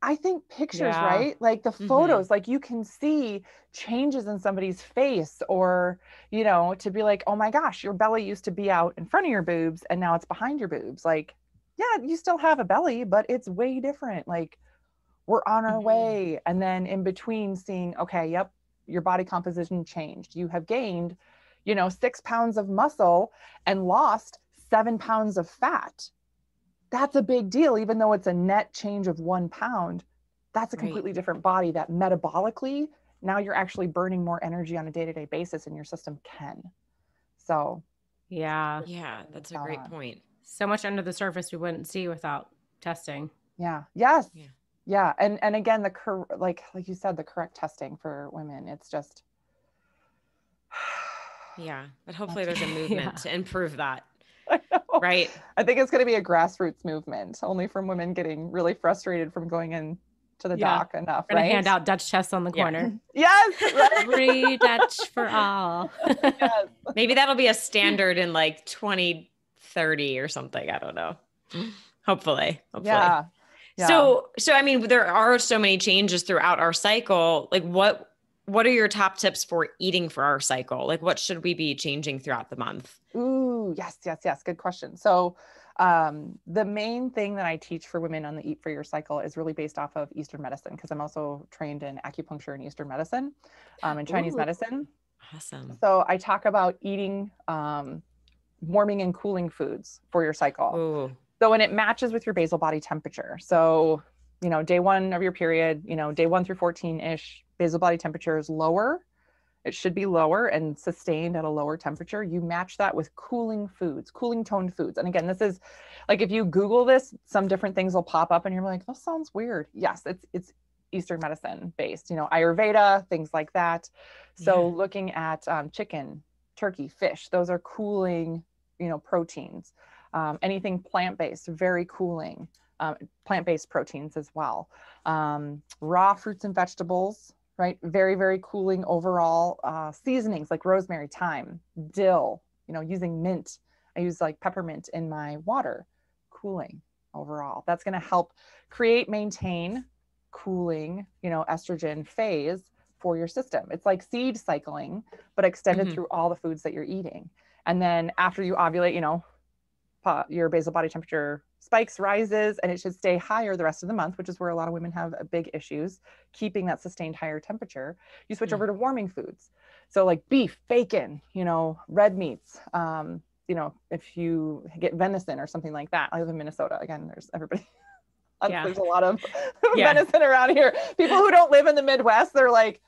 I think pictures, right? Like the photos, like you can see changes in somebody's face, or, you know, to be like, oh my gosh, your belly used to be out in front of your boobs and now it's behind your boobs. Like, yeah, you still have a belly, but it's way different. Like, we're on our way. And then in between seeing, okay, yep, your body composition changed. You have gained, you know, 6 pounds of muscle and lost 7 pounds of fat. That's a big deal, even though it's a net change of 1 pound. That's a completely different body that metabolically, now you're actually burning more energy on a day-to-day basis, and your system can. So yeah, that's a great point. So much under the surface we wouldn't see without testing. Yeah. Yes. Yeah. And again, like you said, the correct testing for women, it's just. Yeah. But hopefully there's a movement to improve that. I know. Right. I think it's going to be a grassroots movement, only from women getting really frustrated from going in to the doc enough. We're gonna hand out Dutch tests on the corner. Yes. Right. Free Dutch for all. Yes. Maybe that'll be a standard in like 2030 or something. I don't know. Hopefully. Yeah. So I mean, there are so many changes throughout our cycle. Like what are your top tips for eating for our cycle? Like what should we be changing throughout the month? Ooh, yes. Good question. So the main thing that I teach for women on the Eat for Your Cycle is really based off of Eastern medicine, because I'm also trained in acupuncture and Eastern medicine and Chinese medicine. Awesome. So I talk about eating warming and cooling foods for your cycle. Ooh. So when it matches with your basal body temperature. So, you know, day 1 of your period, you know, day 1 through 14-ish, basal body temperature is lower. It should be lower and sustained at a lower temperature. You match that with cooling foods, cooling toned foods. And again, this is like, if you Google this, some different things will pop up and you're like, that sounds weird. Yes, it's Eastern medicine based, you know, Ayurveda, things like that. So looking at chicken, turkey, fish, those are cooling, you know, proteins. Anything plant-based, very cooling, plant-based proteins as well. Raw fruits and vegetables, right? Very, very cooling overall. Seasonings like rosemary, thyme, dill, you know, using mint. I use like peppermint in my water, cooling overall. That's going to help maintain cooling, you know, estrogen phase for your system. It's like seed cycling, but extended through all the foods that you're eating. And then after you ovulate, you know, your basal body temperature spikes, rises, and it should stay higher the rest of the month, which is where a lot of women have big issues keeping that sustained higher temperature. You switch over to warming foods. So like beef, bacon, you know, red meats, you know, if you get venison or something like that. I live in Minnesota. Again, there's everybody. There's a lot of venison around here. People who don't live in the Midwest, they're like,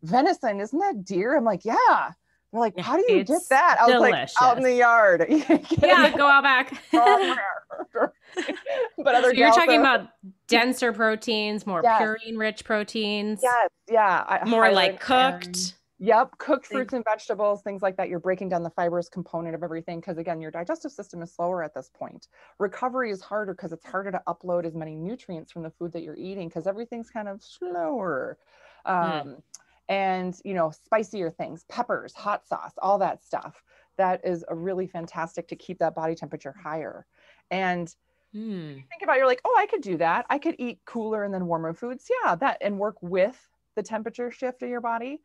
venison, isn't that deer? I'm like, yeah. They're like, how do you get that? I was like, out in the yard. Go out back. But other you're talking about denser proteins, more purine-rich proteins. Yes, yeah. More like cooked. Yep, cooked fruits and vegetables, things like that. You're breaking down the fibrous component of everything, because again, your digestive system is slower at this point. Recovery is harder because it's harder to upload as many nutrients from the food that you're eating, because everything's kind of slower. And, you know, spicier things, peppers, hot sauce, all that stuff. That is a really fantastic to keep that body temperature higher. And think about, you're like, oh, I could do that. I could eat cooler and then warmer foods. Yeah, that, and work with the temperature shift of your body.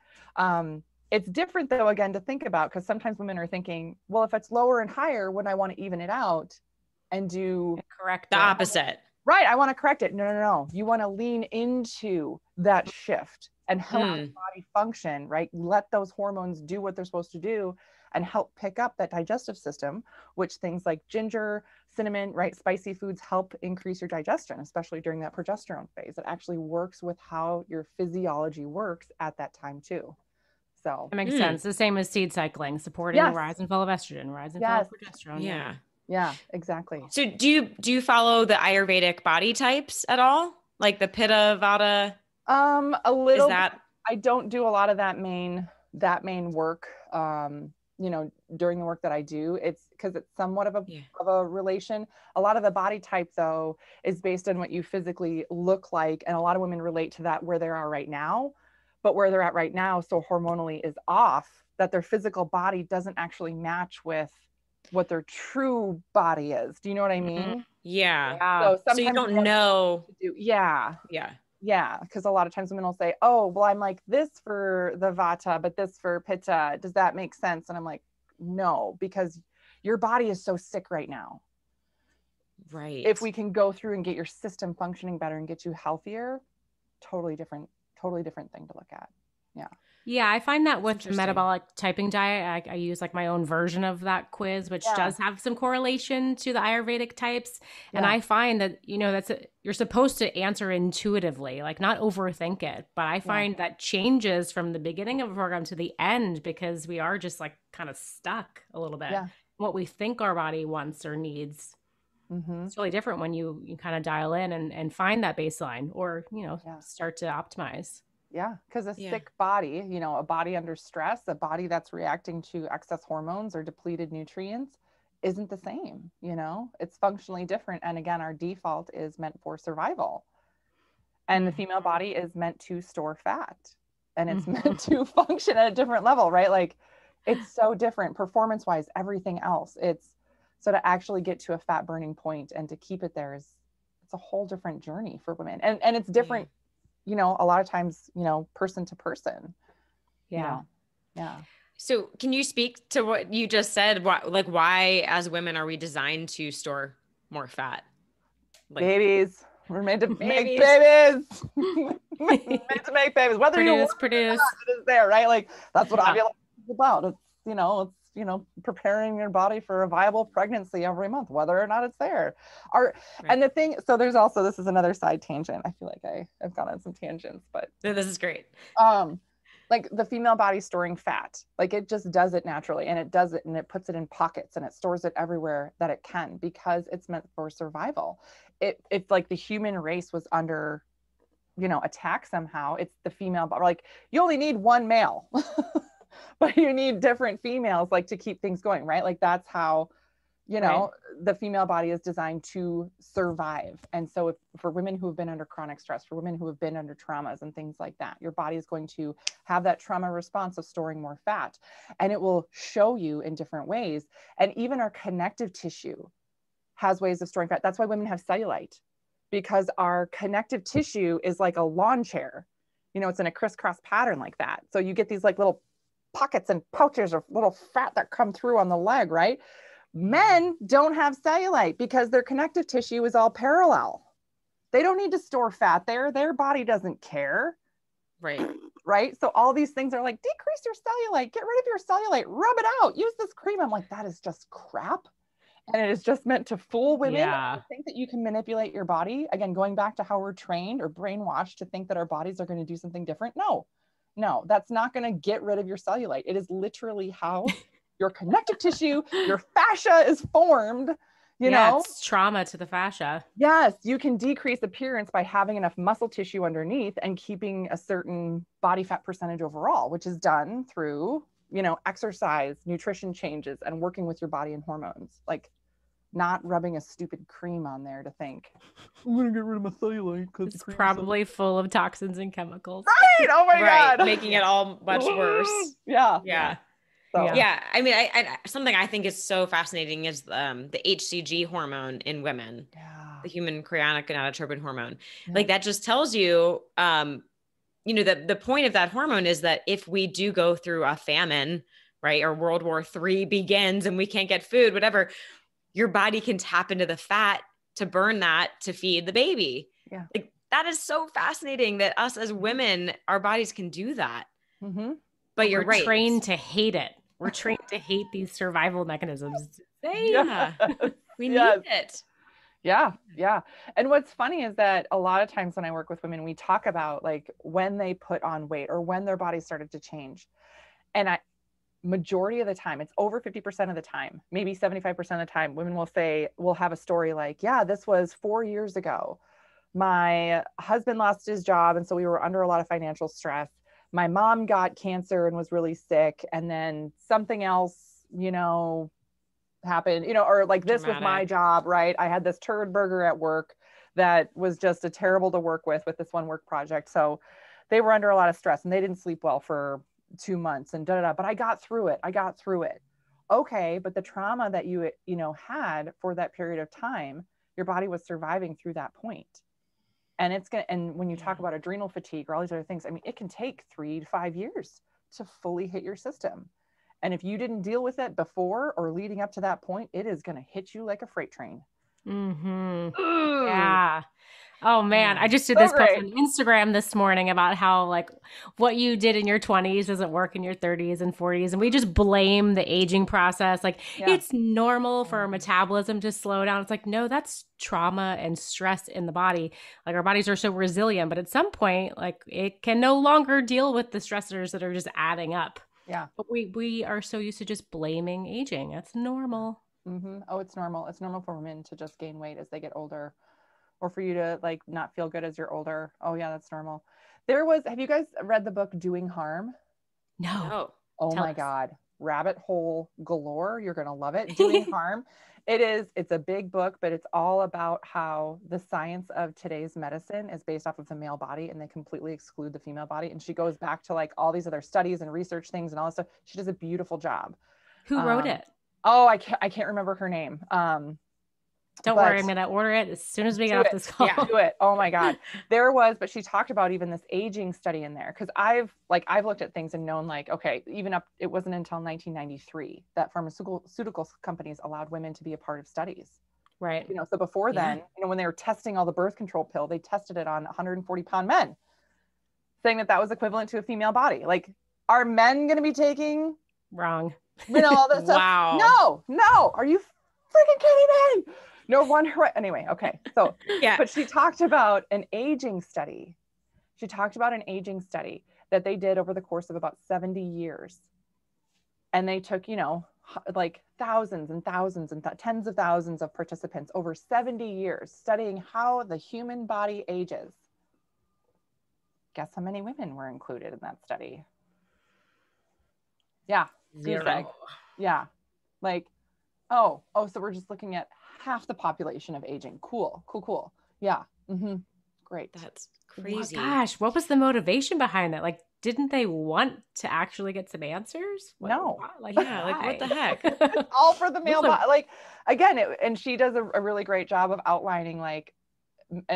It's different though, again, to think about, because sometimes women are thinking, well, if it's lower and higher, wouldn't I want to even it out and do the opposite? Right. I want to correct it. No. You want to lean into that shift and help the body function, right? Let those hormones do what they're supposed to do and help pick up that digestive system, which things like ginger, cinnamon, right? Spicy foods help increase your digestion, especially during that progesterone phase. It actually works with how your physiology works at that time too. So that makes sense. The same as seed cycling, supporting the rise and fall of estrogen, rise and fall of progesterone. Yeah, exactly. So do you follow the Ayurvedic body types at all? Like the Pitta, Vata? A little. I don't do a lot of that main work, during the work that I do. It's because it's somewhat of a relation. A lot of the body type though is based on what you physically look like. And a lot of women relate to that where they are right now, but where they're at right now, so hormonally is off, that their physical body doesn't actually match with what their true body is. Do you know what I mean? Yeah. So you don't know. Yeah. Because a lot of times women will say, oh, well, I'm like this for the vata, but this for pitta. Does that make sense? And I'm like, no, because your body is so sick right now. Right. If we can go through and get your system functioning better and get you healthier, totally different thing to look at. Yeah, I find that with the metabolic typing diet, I use like my own version of that quiz, which does have some correlation to the Ayurvedic types. Yeah. And I find that, you're supposed to answer intuitively, like not overthink it. But I find that changes from the beginning of a program to the end because we are just like kind of stuck a little bit. Yeah. What we think our body wants or needs. Mm-hmm. It's really different when you kind of dial in and find that baseline or, start to optimize. Yeah, because a sick body, a body under stress, a body that's reacting to excess hormones or depleted nutrients isn't the same, it's functionally different. And again, our default is meant for survival. And the female body is meant to store fat and it's meant to function at a different level, right? Like it's so different performance-wise, everything else. So to actually get to a fat burning point and to keep it there it's a whole different journey for women. And it's different. A lot of times, person to person. Yeah. So can you speak to what you just said? Why as women are we designed to store more fat? Babies. We're made to make babies. Made to make babies. Whether you want produce. It is there, right? Like that's what ovulation is about. It's preparing your body for a viable pregnancy every month, whether or not it's there. And the thing, so there's also, this is another side tangent. I feel like I've gone on some tangents, but this is great. Like the female body storing fat, like it just does it naturally and it does it and it puts it in pockets and it stores it everywhere that it can because it's meant for survival. If like the human race was under, attack somehow, it's the female body. Like you only need one male. But you need different females like to keep things going, right? Like that's how, the female body is designed to survive. And so for women who have been under chronic stress, for women who have been under traumas and things like that, your body is going to have that trauma response of storing more fat and it will show you in different ways. And even our connective tissue has ways of storing fat. That's why women have cellulite, because our connective tissue is like a lawn chair. It's in a crisscross pattern like that. So you get these like little pockets and pouches of little fat that come through on the leg, right? Men don't have cellulite because their connective tissue is all parallel. They don't need to store fat there. Their body doesn't care. Right. So all these things are like, decrease your cellulite, get rid of your cellulite, rub it out, use this cream. I'm like, that is just crap. And it is just meant to fool women. Yeah. Think that you can manipulate your body. Again, going back to how we're trained or brainwashed to think that our bodies are going to do something different. No, that's not going to get rid of your cellulite. It is literally how your connective tissue, your fascia is formed, you know? It's trauma to the fascia. Yes, you can decrease appearance by having enough muscle tissue underneath and keeping a certain body fat percentage overall, which is done through, exercise, nutrition changes, and working with your body and hormones. Like not rubbing a stupid cream on there to think, I'm going to get rid of my cellulite. It's probably full of toxins and chemicals. Right. Oh my God. Making it all much worse. Yeah. So. Yeah. I mean, I something I think is so fascinating is the Hcg hormone in women, the human chorionic gonadotropin hormone. Like that just tells you, the point of that hormone is that if we do go through a famine, right, or World War III begins and we can't get food, whatever, your body can tap into the fat to burn that to feed the baby. Yeah. Like that is so fascinating that us as women, our bodies can do that. Mm-hmm. But you're right. We're trained to hate it. We're trained to hate these survival mechanisms. Yeah. We need it. Yeah. And what's funny is that a lot of times when I work with women, we talk about like when they put on weight or when their body started to change. And majority of the time, it's over 50% of the time, maybe 75% of the time, women will have a story like, yeah, this was 4 years ago. My husband lost his job. And so we were under a lot of financial stress. my mom got cancer and was really sick. And then something else, you know, happened, you know, or like this with my job, right? I had this turd burger at work that was just a terrible to work with this one work project. So they were under a lot of stress and they didn't sleep well for 2 months and but I got through it. Okay. But the trauma that you know, had for that period of time, your body was surviving through that point. And and when you talk about adrenal fatigue or all these other things, I mean, it can take 3 to 5 years to fully hit your system. And if you didn't deal with it before or leading up to that point, it is going to hit you like a freight train. Yeah. Oh man, I just did this post on Instagram this morning about how like what you did in your 20s doesn't work in your 30s and 40s. And we just blame the aging process. Like it's normal for our metabolism to slow down. It's like, no, that's trauma and stress in the body. Like our bodies are so resilient, but at some point, like it can no longer deal with the stressors that are just adding up. Yeah. But we are so used to just blaming aging. That's normal. Mm-hmm. Oh, it's normal. It's normal for women to just gain weight as they get older, or for you to like not feel good as you're older. Oh yeah, that's normal. Have you guys read the book Doing Harm? No. Oh my God. Rabbit hole galore. You're going to love it. Doing Harm. It's a big book, but it's all about how the science of today's medicine is based off of the male body and they completely exclude the female body. And she goes back to like all these other studies and research things and all this stuff. She does a beautiful job. Who wrote it? Oh, I can't remember her name. Don't worry, I'm going to order it as soon as we get off this call. Yeah, do it. Oh my God. But she talked about even this aging study in there. Cause I've looked at things and known like, okay, it wasn't until 1993 that pharmaceutical companies allowed women to be a part of studies. Right. You know, so before then, you know, when they were testing all the birth control pill, they tested it on 140-pound men, saying that was equivalent to a female body. Like, are men going to be taking wrong? You know, all this stuff. Wow. No. Are you freaking kidding me? No wonder. Anyway. Okay. So, but she talked about an aging study. That they did over the course of about 70 years. And they took, you know, like thousands and thousands and tens of thousands of participants over 70 years studying how the human body ages. Guess how many women were included in that study? Yeah. 0. Yeah. Like, so we're just looking at half the population of aging. Cool. Yeah. Mm-hmm. Great. That's crazy. Oh gosh, what was the motivation behind that? Like, didn't they want to actually get some answers? No. Like what the heck? All for the male body. Like, again, and she does a really great job of outlining, like,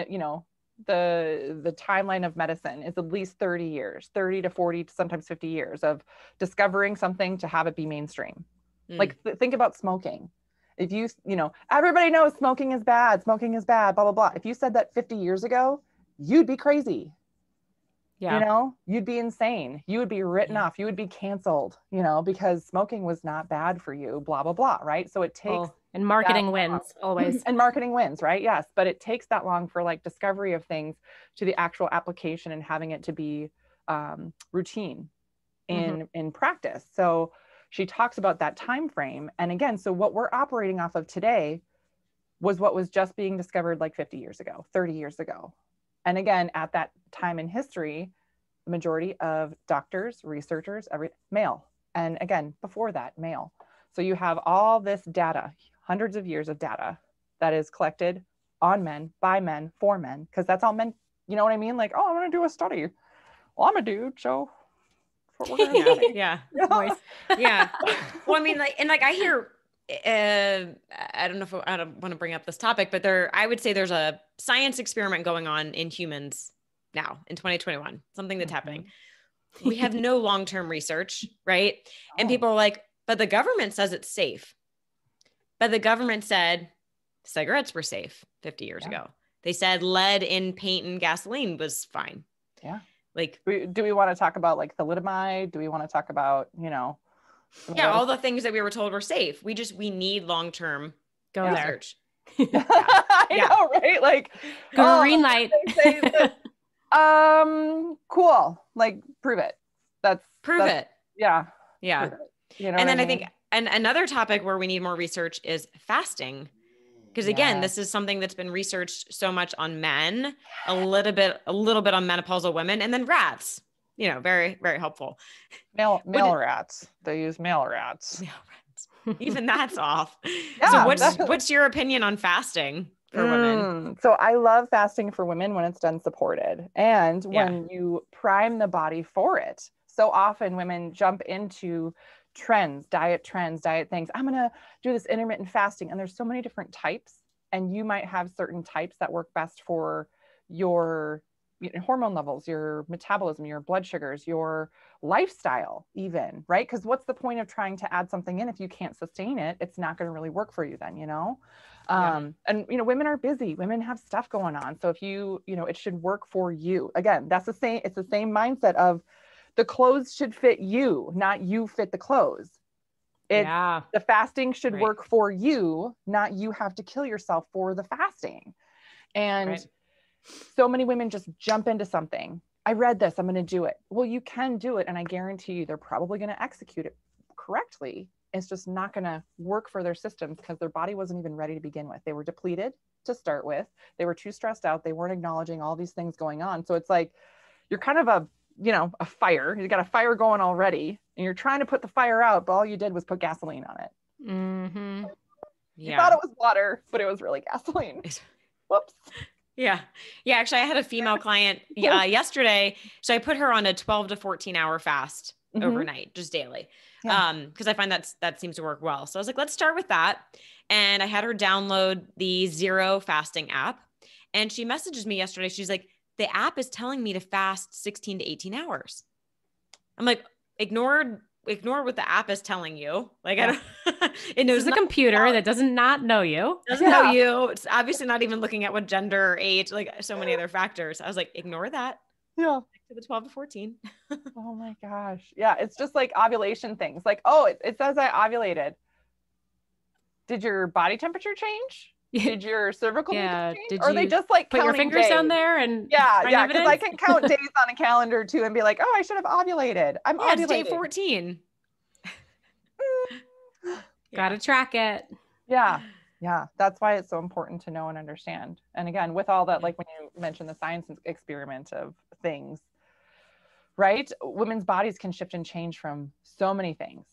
you know, the timeline of medicine is at least 30 years, 30 to 40 to sometimes 50 years of discovering something to have it be mainstream. Like think about smoking. If you know, everybody knows smoking is bad, blah, blah, blah. If you said that 50 years ago, you'd be crazy. Yeah. You know, you'd be insane. You would be written off. You would be canceled, you know, because smoking was not bad for you, blah, blah, blah. Right. So it takes. And marketing wins always. And marketing wins, right? Yes. But it takes that long for like discovery of things to the actual application and having it to be routine in practice. So she talks about that time frame. And again, so what we're operating off of today was what was just being discovered like 50 years ago, 30 years ago. And again, at that time in history, the majority of doctors, researchers, male. And again, before that, male. So you have all this data, hundreds of years of data that is collected on men, by men, for men, because that's all men, you know what I mean? Like, oh, I'm going to do a study. Well, I'm a dude, so that's what we're going to do. Yeah. Yeah. Well, I mean, I hear, I don't know if I don't want to bring up this topic, but I would say there's a science experiment going on in humans now in 2021, something that's happening. We have no long-term research, right? And people are like, but the government says it's safe. But the government said cigarettes were safe 50 years ago. They said lead in paint and gasoline was fine. Yeah. Like, do we want to talk about like thalidomide? Do we want to talk about, you know? All the things that we were told were safe. We need long-term research. I know, right? Like, green light. Cool. Like, prove it. Prove it. Yeah. Yeah. Prove it. You know, and then I think, and another topic where we need more research is fasting. Because again, this is something that's been researched so much on men, a little bit on menopausal women, and then rats. very, very helpful. Male rats. They use male rats. Male rats. Even that's off. Yeah, so what's your opinion on fasting for women? So I love fasting for women when it's done supported and when you prime the body for it. So often women jump into diet things. I'm going to do this intermittent fasting. And there's so many different types, and you might have certain types that work best for your hormone levels, your metabolism, your blood sugars, your lifestyle even, right? Because what's the point of trying to add something in if you can't sustain it? It's not going to really work for you then, And women are busy. Women have stuff going on. So if it should work for you. Again, it's the same mindset of the clothes should fit you, not you fit the clothes. The fasting should work for you, not you have to kill yourself for the fasting. And so many women just jump into something. I read this, I'm going to do it. Well, you can do it. And I guarantee you, they're probably going to execute it correctly. It's just not going to work for their systems because their body wasn't even ready to begin with. They were depleted to start with. They were too stressed out. They weren't acknowledging all these things going on. So it's like, you're kind of a fire. You got a fire going already and you're trying to put the fire out, but all you did was put gasoline on it. Mm-hmm. You thought it was water, but it was really gasoline. Whoops. Yeah. Actually, I had a female client yesterday. So I put her on a 12 to 14 hour fast overnight, just daily. Cause I find that seems to work well. So I was like, let's start with that. And I had her download the Zero fasting app. And she messages me yesterday. She's like, the app is telling me to fast 16 to 18 hours. I'm like, ignore what the app is telling you. Like, I don't, it knows the computer that doesn't not know you. Doesn't know you. It's obviously not even looking at what gender, or age, like so many other factors. I was like, ignore that. Yeah. To the 12 to 14. Oh my gosh. Yeah. It's just like ovulation things. Like, oh, it says I ovulated. Did your body temperature change? Did your cervical change? Or they just like put your fingers days? down there and because I can count days on a calendar too and be like, oh, I should have ovulated. I'm ovulating. It's day 14. Gotta track it. Yeah. That's why it's so important to know and understand. And again, with all that, like when you mentioned the science experiment of things, right? Women's bodies can shift and change from so many things.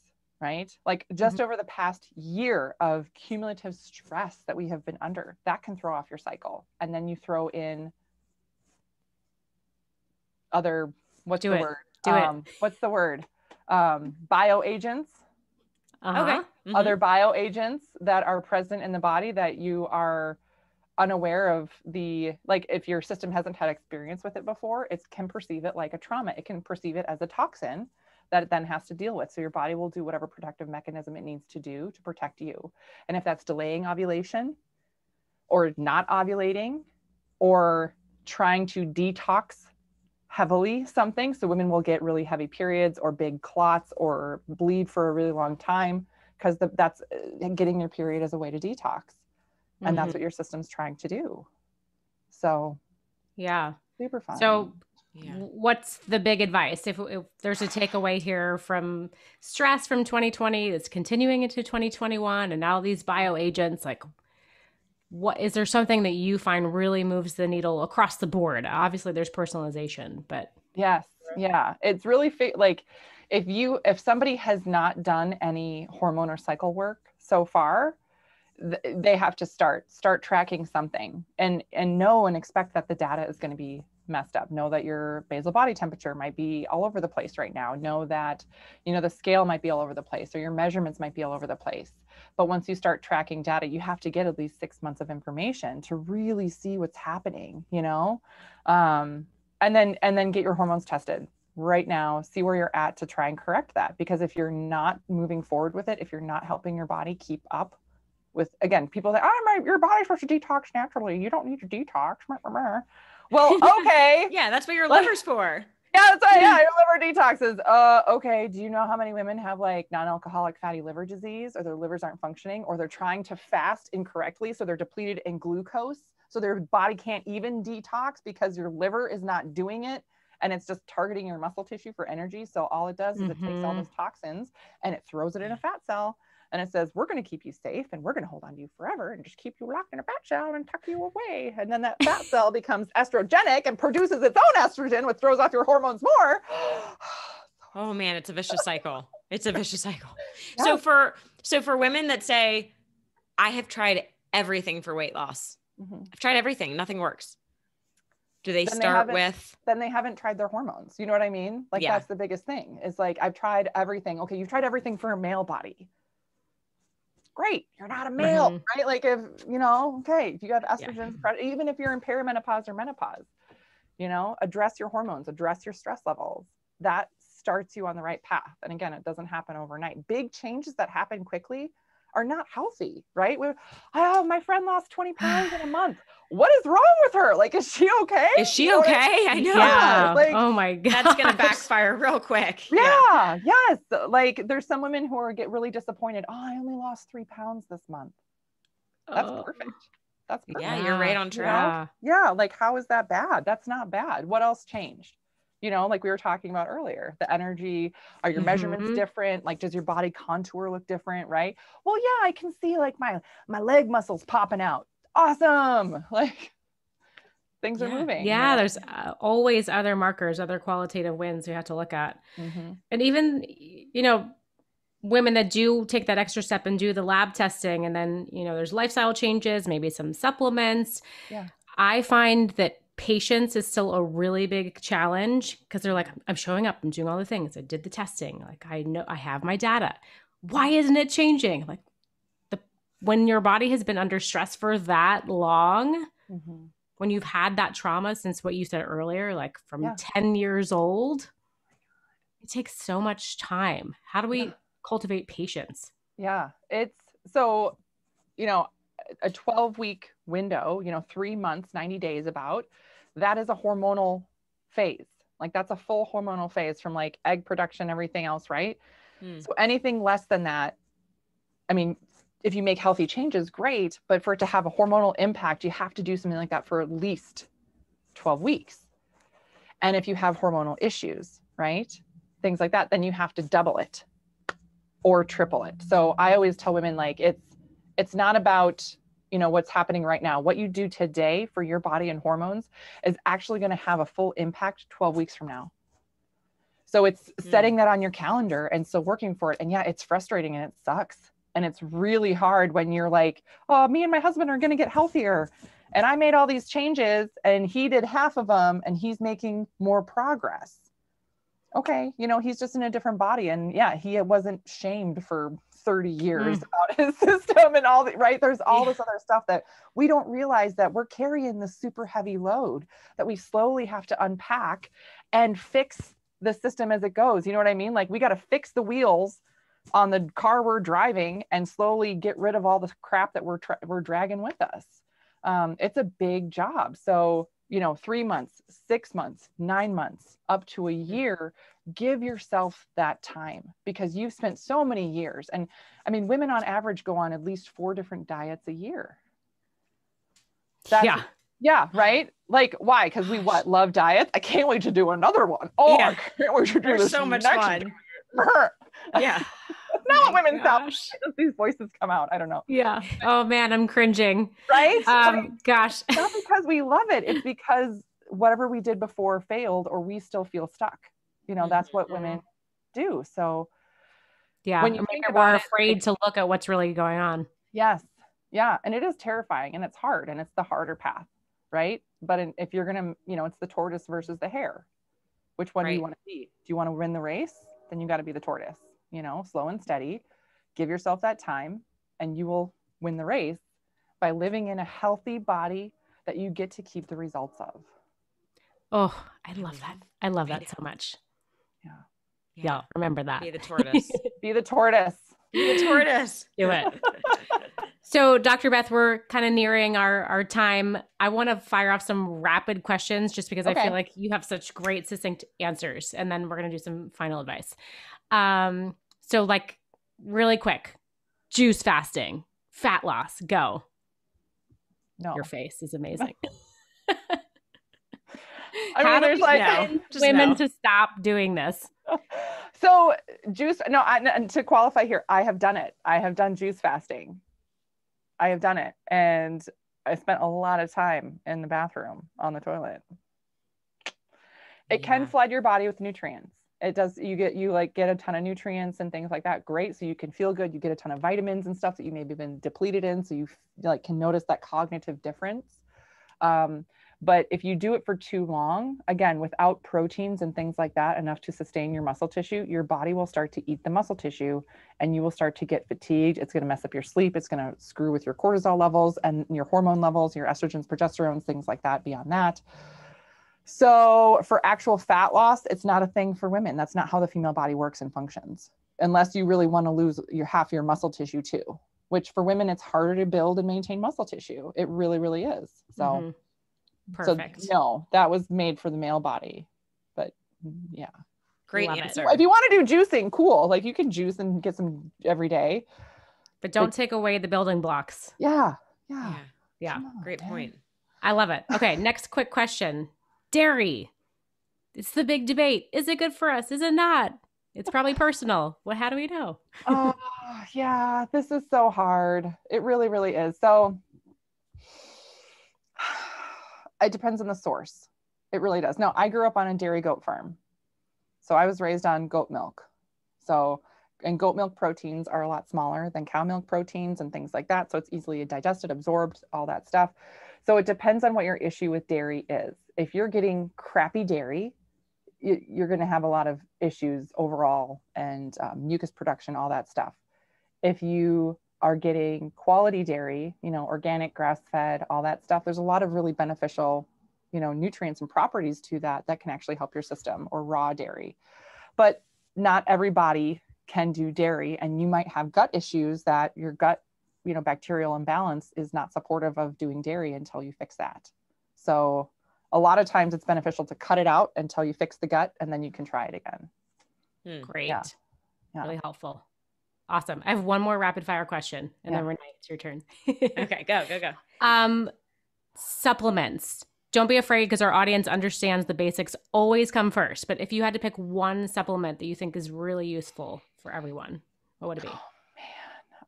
Right? Like just over the past year of cumulative stress that we have been under, that can throw off your cycle. And then you throw in other, what's the word? Bioagents. Okay. Other bioagents that are present in the body that you are unaware of like if your system hasn't had experience with it before, it can perceive it like a trauma. It can perceive it as a toxin that it then has to deal with. So your body will do whatever protective mechanism it needs to do to protect you. And if that's delaying ovulation or not ovulating or trying to detox heavily something, so women will get really heavy periods or big clots or bleed for a really long time because that's getting your period as a way to detox. And that's what your system's trying to do. So super fun. So what's the big advice? If there's a takeaway here from stress from 2020 that's continuing into 2021 and now these bioagents, like what is there something that you find really moves the needle across the board? Obviously there's personalization, but yes. Yeah. It's really like if somebody has not done any hormone or cycle work so far, they have to start tracking something and know and expect that the data is going to be messed up. Know that your basal body temperature might be all over the place right now. Know that, the scale might be all over the place or your measurements might be all over the place. But once you start tracking data, you have to get at least 6 months of information to really see what's happening, and then get your hormones tested right now, see where you're at to try and correct that. Because if you're not moving forward with it, if you're not helping your body keep up with, again, people say, your body's supposed to detox naturally. You don't need to detox. Well, okay. Yeah, that's what your liver's for. Yeah, that's right. Yeah, your liver detoxes. Okay. Do you know how many women have like non-alcoholic fatty liver disease, or their livers aren't functioning, or they're trying to fast incorrectly, so they're depleted in glucose, so their body can't even detox because your liver is not doing it, and it's just targeting your muscle tissue for energy. So all it does is it takes all those toxins and it throws it in a fat cell, And it says, we're going to keep you safe and we're going to hold on to you forever and just keep you locked in a fat shell and tuck you away. And then that fat cell becomes estrogenic and produces its own estrogen, which throws off your hormones more. Oh man, it's a vicious cycle. It's a vicious cycle. Yeah. So for women that say, I have tried everything for weight loss. I've tried everything. Nothing works. Do they start with? Then they haven't tried their hormones. You know what I mean? Like that's the biggest thing. Is like, I've tried everything. Okay. You've tried everything for a male body. Great. You're not a male, right? Like if, you know, okay, if you have estrogen, even if you're in perimenopause or menopause, you know, address your hormones, address your stress levels. That starts you on the right path. And again, it doesn't happen overnight. Big changes that happen quickly are not healthy, right? My friend lost 20 pounds in a month. What is wrong with her? Like, is she okay? Is she okay? I know. Yeah. Like, oh my God. That's going to backfire real quick. Yeah. Yes. Like there's some women who get really disappointed. Oh, I only lost 3 pounds this month. That's perfect. That's perfect. Yeah. You're right on track. Yeah. Like, how is that bad? That's not bad. What else changed? You know, like we were talking about earlier, the energy, are your measurements different? Like, does your body contour look different? Right. Well, yeah, I can see like my leg muscles popping out. Awesome. Like things are moving. Yeah. You know? There's always other markers, other qualitative wins we have to look at. And even, you know, women that do take that extra step and do the lab testing, and then, you know, there's lifestyle changes, maybe some supplements. Yeah. I find that patience is still a really big challenge because they're like, I'm showing up, I'm doing all the things. I did the testing. Like, I know I have my data. Why isn't it changing? Like when your body has been under stress for that long, when you've had that trauma since what you said earlier, like from 10 years old, it takes so much time. How do we cultivate patience? Yeah. It's so, you know, a 12-week window, you know, 3 months, 90 days about, that is a hormonal phase. Like that's a full hormonal phase from like egg production, everything else, right? So anything less than that, I mean, if you make healthy changes, great, but for it to have a hormonal impact, you have to do something like that for at least 12 weeks. And if you have hormonal issues, right? Things like that, then you have to double it or triple it. So I always tell women like, it's not about, you know, what's happening right now. What you do today for your body and hormones is actually going to have a full impact 12 weeks from now. So it's setting that on your calendar and still working for it. And yeah, it's frustrating and it sucks. And it's really hard when you're like, oh, me and my husband are going to get healthier. And I made all these changes and he did half of them and he's making more progress. Okay. You know, he's just in a different body. And yeah, he wasn't shamed for 30 years about his system and all that, right? There's all this other stuff that we don't realize that we're carrying the super heavy load that we slowly have to unpack and fix the system as it goes. You know what I mean? Like we got to fix the wheels on the car we're driving and slowly get rid of all the crap that we're dragging with us. It's a big job. So, you know, 3 months, 6 months, 9 months, up to a year, give yourself that time because you've spent so many years. And I mean, women on average go on at least 4 different diets a year. Yeah. Right. Like why? Because we love diets. I can't wait to do another one. Oh, I can't wait to do this. So much fun. Yeah. Now what women sound, these voices come out. I don't know. Yeah. Oh man, I'm cringing. Right? Gosh. Not because we love it. It's because whatever we did before failed or we still feel stuck. You know, that's what women do. So yeah, when you think we're afraid to look at what's really going on. Yes. Yeah. And it is terrifying and it's hard and it's the harder path. Right. But if you're going to, you know, it's the tortoise versus the hare. Which one do you want to be? Do you want to win the race? Then you got to be the tortoise, you know, slow and steady, give yourself that time and you will win the race by living in a healthy body that you get to keep the results of. Oh, I love that. I love that so much. Yeah. Remember that. Be the tortoise. Be the tortoise. Be the tortoise. Do it. So Dr. Beth, we're kind of nearing our time. I want to fire off some rapid questions just because I feel like you have such great succinct answers. And then we're going to do some final advice. So like really quick, juice fasting, fat loss, go. No. Your face is amazing. I mean, there's like women to stop doing this. So juice, no, and to qualify here, I have done it. I have done juice fasting. I have done it. And I spent a lot of time in the bathroom on the toilet. It can flood your body with nutrients. It does. You get a ton of nutrients and things like that. Great. So you can feel good. You get a ton of vitamins and stuff that you maybe been depleted in. So you like can notice that cognitive difference. But if you do it for too long, again, without proteins and things like that, enough to sustain your muscle tissue, your body will start to eat the muscle tissue and you will start to get fatigued. It's going to mess up your sleep. It's going to screw with your cortisol levels and your hormone levels, your estrogens, progesterones, things like that beyond that. So for actual fat loss, it's not a thing for women. That's not how the female body works and functions, unless you really want to lose your half your muscle tissue too, which for women, it's harder to build and maintain muscle tissue. It really, really is. So, Perfect. So no, that was made for the male body, but yeah. Great answer. If you want to do juicing, cool. Like you can juice and get some every day. But don't take away the building blocks. Yeah. Great point. I love it. Okay. Next quick question. Dairy. It's the big debate. Is it good for us? Is it not? It's probably personal. How do we know? Oh, yeah. This is so hard. It really, really is. So it depends on the source. It really does. No, I grew up on a dairy goat farm. So I was raised on goat milk. And goat milk proteins are a lot smaller than cow milk proteins and things like that. So it's easily digested, absorbed, all that stuff. So it depends on what your issue with dairy is. If you're getting crappy dairy, you're going to have a lot of issues overall and mucus production, all that stuff. If you are getting quality dairy, organic, grass-fed, all that stuff, there's a lot of really beneficial, nutrients and properties to that can actually help your system, or raw dairy. But not everybody can do dairy, and you might have gut issues that your gut, bacterial imbalance is not supportive of doing dairy until you fix that. So a lot of times it's beneficial to cut it out until you fix the gut, and then you can try it again. Great. Yeah. Really helpful. Awesome. I have one more rapid fire question, and then Renee, it's your turn. Okay, go. Supplements. Don't be afraid, because our audience understands the basics always come first. But if you had to pick one supplement that you think is really useful for everyone, what would it be?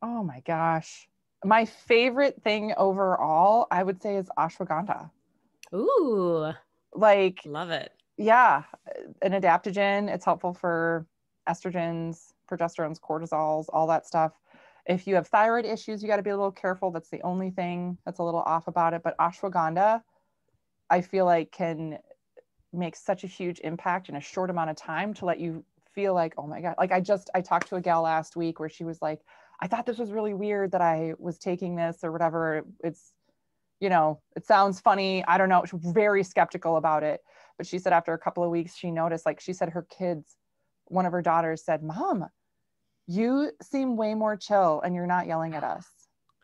Oh my gosh. My favorite thing overall, I would say, is ashwagandha. Ooh. Love it. Yeah. An adaptogen. It's helpful for estrogens, progesterones, cortisols, all that stuff. If you have thyroid issues, you got to be a little careful. That's the only thing that's a little off about it. But ashwagandha, I feel like, can make such a huge impact in a short amount of time to let you feel like, oh my God. Like I talked to a gal last week where she was like, I thought this was really weird that I was taking this or whatever. It's, it sounds funny. I don't know. She was very skeptical about it. But she said after a couple of weeks, she noticed, like she said, her kids, one of her daughters said, Mom, you seem way more chill and you're not yelling at us.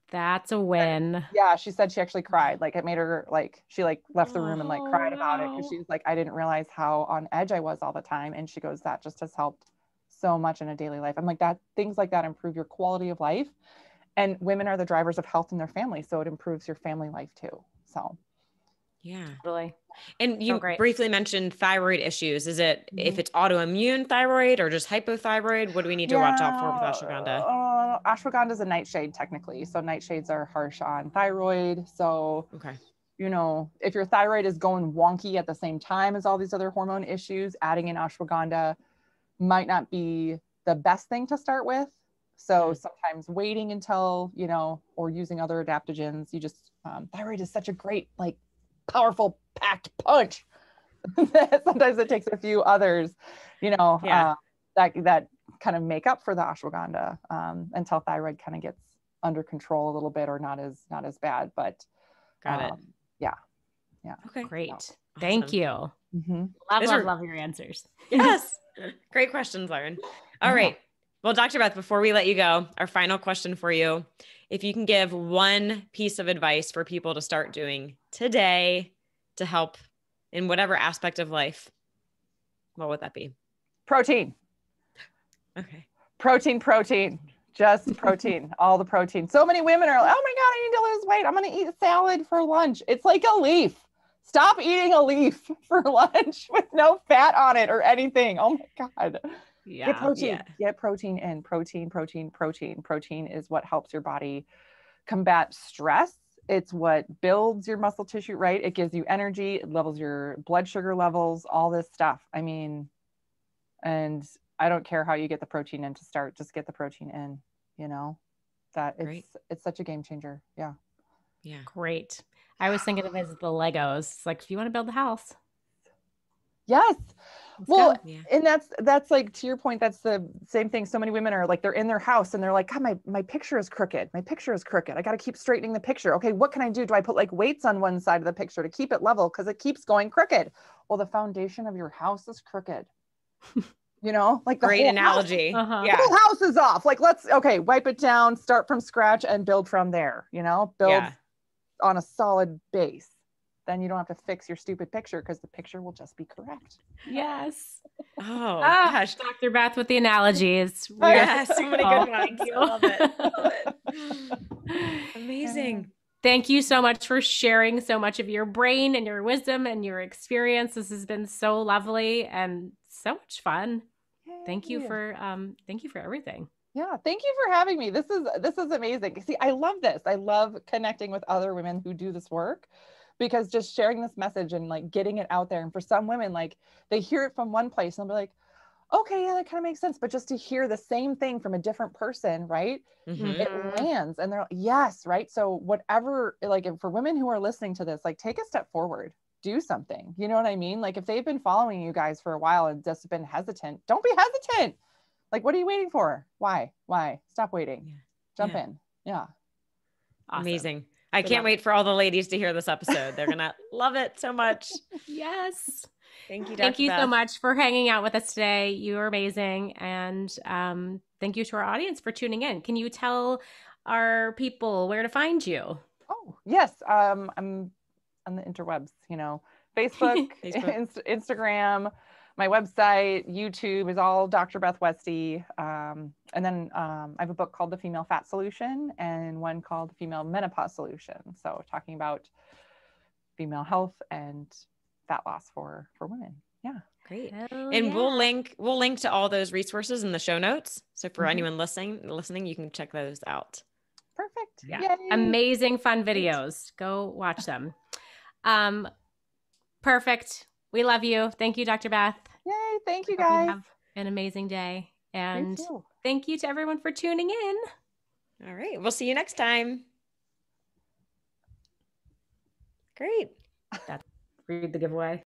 That's a win. Yeah. She said she actually cried. Like it made her she left the room and cried about it. Cause she was like, I didn't realize how on edge I was all the time. And she goes, that just has helped so much in a daily life. I'm like, things like that improve your quality of life. And women are the drivers of health in their family. So it improves your family life too. So. Yeah. Really. And you briefly mentioned thyroid issues. Is it if it's autoimmune thyroid or just hypothyroid? What do we need to watch out for with ashwagandha? Ashwagandha is a nightshade technically. So nightshades are harsh on thyroid. So, if your thyroid is going wonky at the same time as all these other hormone issues, adding in ashwagandha might not be the best thing to start with. So sometimes waiting until, or using other adaptogens, thyroid is such a great, powerful packed punch that sometimes it takes a few others, that kind of make up for the ashwagandha until thyroid kind of gets under control a little bit or not as bad. But got it. Yeah. Okay. Great. Awesome. Thank you. Mm-hmm. Love your answers. Yes. Great questions, Lauren. All right. Well, Dr. Beth, before we let you go, our final question for you. If you can give one piece of advice for people to start doing today to help in whatever aspect of life, what would that be? Protein. Okay. Protein. Just protein. All the protein. So many women are like, oh my God, I need to lose weight. I'm going to eat salad for lunch. It's like a leaf. Stop eating a leaf for lunch with no fat on it or anything. Oh my God. Yeah. Get protein. Yeah. Get protein in. Protein. Protein is what helps your body combat stress. It's what builds your muscle tissue, right? It gives you energy, it levels your blood sugar levels, all this stuff. I mean, and I don't care how you get the protein in to start, just get the protein in, you know, that it's such a game changer. Yeah. Yeah. Great. I was thinking of it as the Legos. It's like, if you want to build a house. Yes. Let's Well, go. Yeah. and that's like, to your point, that's the same thing. So many women are like, they're in their house and they're like, God, my picture is crooked. My picture is crooked. I got to keep straightening the picture. Okay, what can I do? Do I put like weights on one side of the picture to keep it level? Because it keeps going crooked. Well, the foundation of your house is crooked. You know, like the Great whole analogy. House, Yeah. the whole house is off. Like, wipe it down, start from scratch and build from there, you know, build on a solid base. Then you don't have to fix your stupid picture because the picture will just be correct. Yes. Oh, gosh. Dr. Beth with the analogies. Yeah, so many good ones. I love it. Amazing. Thank you so much for sharing so much of your brain and your wisdom and your experience. This has been so lovely and so much fun. Yay. Thank you for everything. Yeah, thank you for having me. This is amazing. See, I love this. I love connecting with other women who do this work, because just sharing this message and like getting it out there. And for some women, like they hear it from one place and they'll be like, okay, yeah, that kind of makes sense. But just to hear the same thing from a different person, right? Mm-hmm. It lands and they're like, yes, right. So whatever, like for women who are listening to this, like take a step forward, do something. You know what I mean? Like if they've been following you guys for a while and just been hesitant, don't be hesitant. Like, what are you waiting for? Why? Stop waiting. Yeah. Jump in. Yeah. Awesome. Amazing. I can't wait for all the ladies to hear this episode. They're going to love it so much. Yes. Thank you, Dr. Thank you Beth. so much for hanging out with us today. You are amazing. And thank you to our audience for tuning in. Can you tell our people where to find you? Oh, yes. I'm on the interwebs, you know, Facebook. Instagram, my website, YouTube is all Dr. Beth Westie. And then I have a book called The Female Fat Solution and one called The Female Menopause Solution. So talking about female health and fat loss for women. Yeah. Great. And we'll link to all those resources in the show notes. So for anyone listening, you can check those out. Perfect. Yeah. Yay. Amazing fun videos. Go watch them. Perfect. We love you. Thank you, Dr. Beth. Yay. Thank you, guys. Have an amazing day. And thank you to everyone for tuning in. All right. We'll see you next time. Great. Read the giveaway.